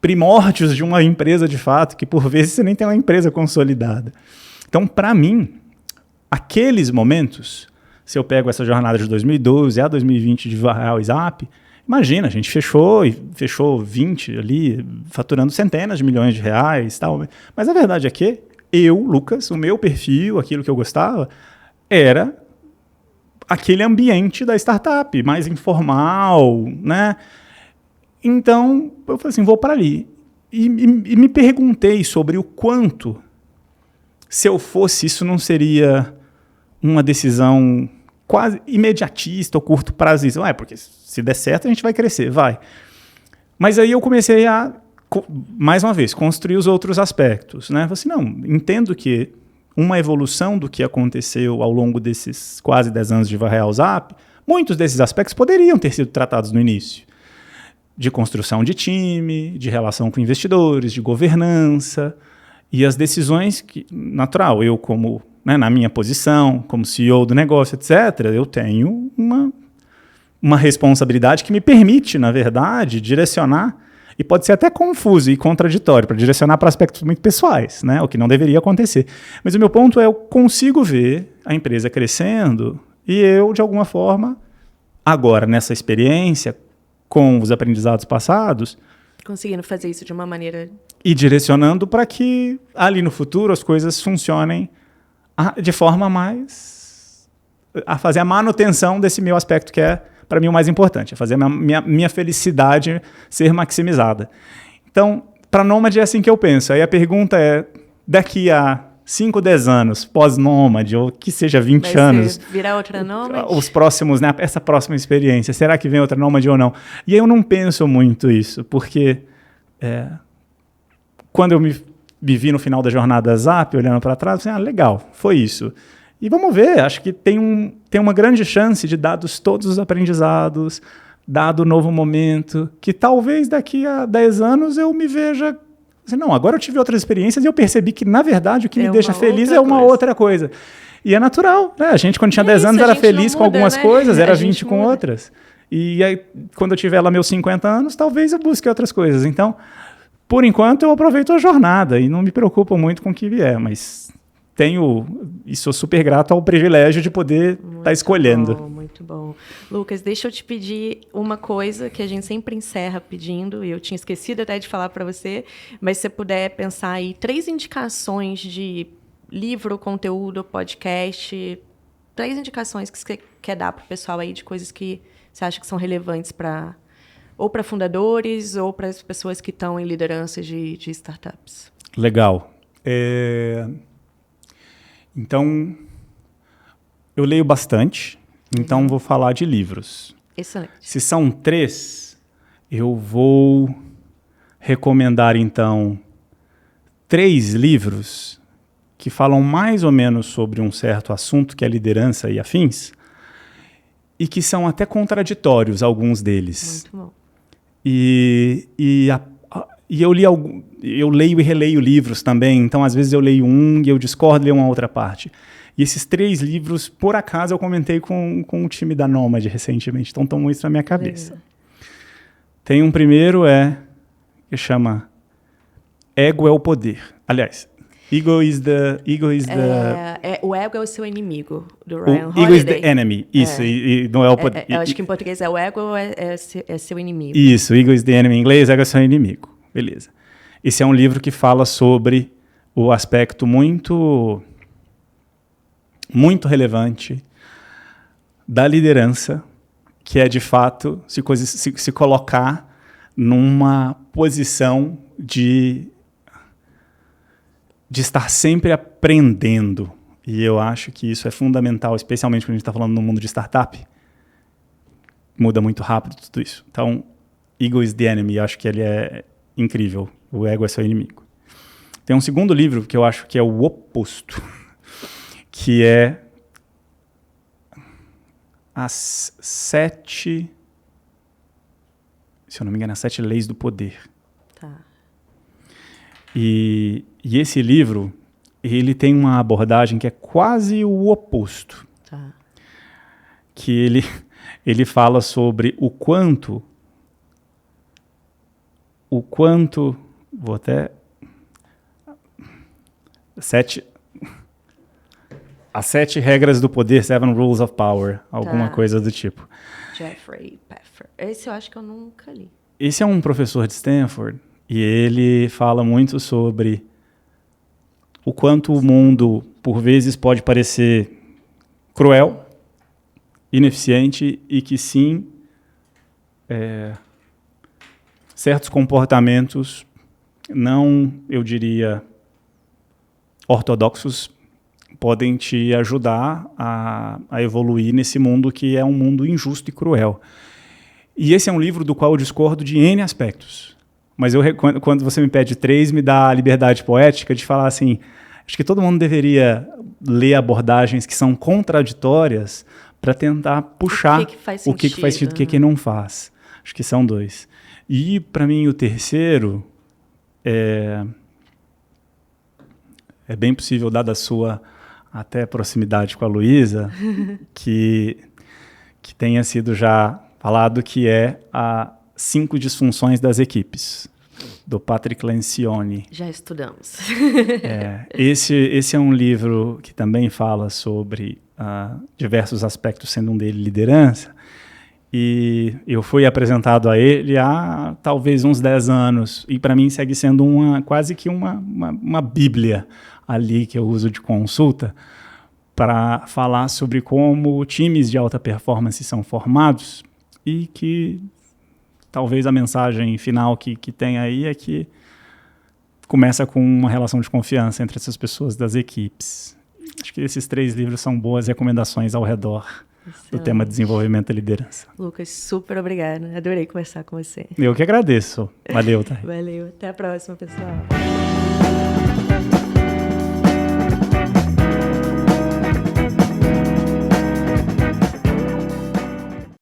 primórdios de uma empresa de fato, que por vezes você nem tem uma empresa consolidada. Então, para mim, aqueles momentos, se eu pego essa jornada de 2012 a 2020 de Varral e Zap, imagina, a gente fechou 20 ali, faturando centenas de milhões de reais, tal. Mas a verdade é que eu, Lucas, o meu perfil, aquilo que eu gostava, era aquele ambiente da startup, mais informal, né? Então, eu falei assim, vou para ali. E me perguntei sobre o quanto, se eu fosse, isso não seria uma decisão quase imediatista ou curto prazista. Porque se der certo, a gente vai crescer, vai. Mas aí eu comecei a, mais uma vez, construir os outros aspectos. Né? Falei assim, não, entendo que uma evolução do que aconteceu ao longo desses quase 10 anos de Varral Zap, muitos desses aspectos poderiam ter sido tratados no início. De construção de time, de relação com investidores, de governança, e as decisões que, natural, eu como, né, na minha posição, como CEO do negócio, etc., eu tenho uma responsabilidade que me permite, na verdade, direcionar, e pode ser até confuso e contraditório, para direcionar para aspectos muito pessoais, né, o que não deveria acontecer. Mas o meu ponto é, eu consigo ver a empresa crescendo e eu, de alguma forma, agora, nessa experiência, com os aprendizados passados, conseguindo fazer isso de uma maneira... E direcionando para que ali no futuro as coisas funcionem de forma mais... a fazer a manutenção desse meu aspecto que é, para mim, o mais importante, é fazer a minha felicidade ser maximizada. Então, para Nômade é assim que eu penso. Aí a pergunta é, daqui a 5, 10 anos, pós-Nômade, ou que seja 20 anos... virar outra Nômade? Os próximos, né, essa próxima experiência, será que vem outra Nômade ou não? E eu não penso muito isso, porque quando eu me vi no final da jornada Zap, olhando para trás, eu falei, legal, foi isso. E vamos ver, acho que tem uma grande chance de, dados todos os aprendizados, dado o novo momento, que talvez daqui a 10 anos eu me veja... Não, agora eu tive outras experiências e eu percebi que, na verdade, o que me deixa feliz é uma outra coisa. E é natural, né? A gente, quando tinha 10 anos, era feliz com algumas coisas, era 20 com outras. E aí, quando eu tiver lá meus 50 anos, talvez eu busque outras coisas. Então, por enquanto, eu aproveito a jornada e não me preocupo muito com o que vier, mas e sou super grato ao privilégio de poder estar escolhendo. Muito bom. Lucas, deixa eu te pedir uma coisa que a gente sempre encerra pedindo, e eu tinha esquecido até de falar para você, mas se você puder pensar aí 3 indicações de livro, conteúdo, podcast, 3 indicações que você quer dar para o pessoal aí de coisas que você acha que são relevantes ou para fundadores ou para as pessoas que estão em liderança de startups. Legal. Então, eu leio bastante, então vou falar de livros. Excelente. Se são 3, eu vou recomendar, então, 3 livros que falam mais ou menos sobre um certo assunto, que é liderança e afins, e que são até contraditórios, alguns deles. Muito bom. E eu leio e releio livros também, então às vezes eu leio um e eu discordo, leio uma outra parte. E esses 3 livros, por acaso, eu comentei com o time da Nômade recentemente, então estão muito na minha cabeça. Tem um primeiro que chama Ego é o Poder. Aliás, Ego is the... o ego é o seu inimigo, do Ryan Holiday. Ego is the enemy, isso, e não é o poder. Eu acho que em português o ego é seu inimigo. Isso, Ego is the enemy em inglês, ego é seu inimigo. Beleza. Esse é um livro que fala sobre o aspecto muito relevante da liderança, que é, de fato, se colocar numa posição de estar sempre aprendendo. E eu acho que isso é fundamental, especialmente quando a gente está falando no mundo de startup. Muda muito rápido tudo isso. Então, Ego is the enemy, eu acho que ele é incrível. O ego é seu inimigo. Tem um segundo livro que eu acho que é o oposto, que é as 7, se eu não me engano, as 7 leis do poder. Tá. E esse livro, ele tem uma abordagem que é quase o oposto. Tá. Que ele fala sobre o quanto, vou até, as 7 regras do poder, 7 Rules of Power, alguma coisa do tipo. Jeffrey Pfeffer. Esse eu acho que eu nunca li. Esse é um professor de Stanford e ele fala muito sobre o quanto o mundo, por vezes, pode parecer cruel, ineficiente e que, sim, certos comportamentos não, eu diria, ortodoxos, podem te ajudar a evoluir nesse mundo que é um mundo injusto e cruel. E esse é um livro do qual eu discordo de N aspectos. Mas quando você me pede 3, me dá a liberdade poética de falar assim, acho que todo mundo deveria ler abordagens que são contraditórias para tentar puxar o que faz sentido, que faz sentido e o que não faz. Acho que são 2. E, para mim, o terceiro é bem possível, dada a sua até proximidade com a Luísa, que tenha sido já falado, que é a 5 disfunções das equipes, do Patrick Lencioni. Já estudamos. Esse é um livro que também fala sobre diversos aspectos, sendo um dele liderança, e eu fui apresentado a ele há talvez uns 10 anos, e para mim segue sendo quase que uma bíblia ali que eu uso de consulta para falar sobre como times de alta performance são formados, e que talvez a mensagem final que tem aí é que começa com uma relação de confiança entre essas pessoas das equipes. Acho que esses 3 livros são boas recomendações ao redor do tema desenvolvimento e liderança. Lucas, super obrigada. Adorei conversar com você. Eu que agradeço. Valeu, tá? Valeu. Até a próxima, pessoal.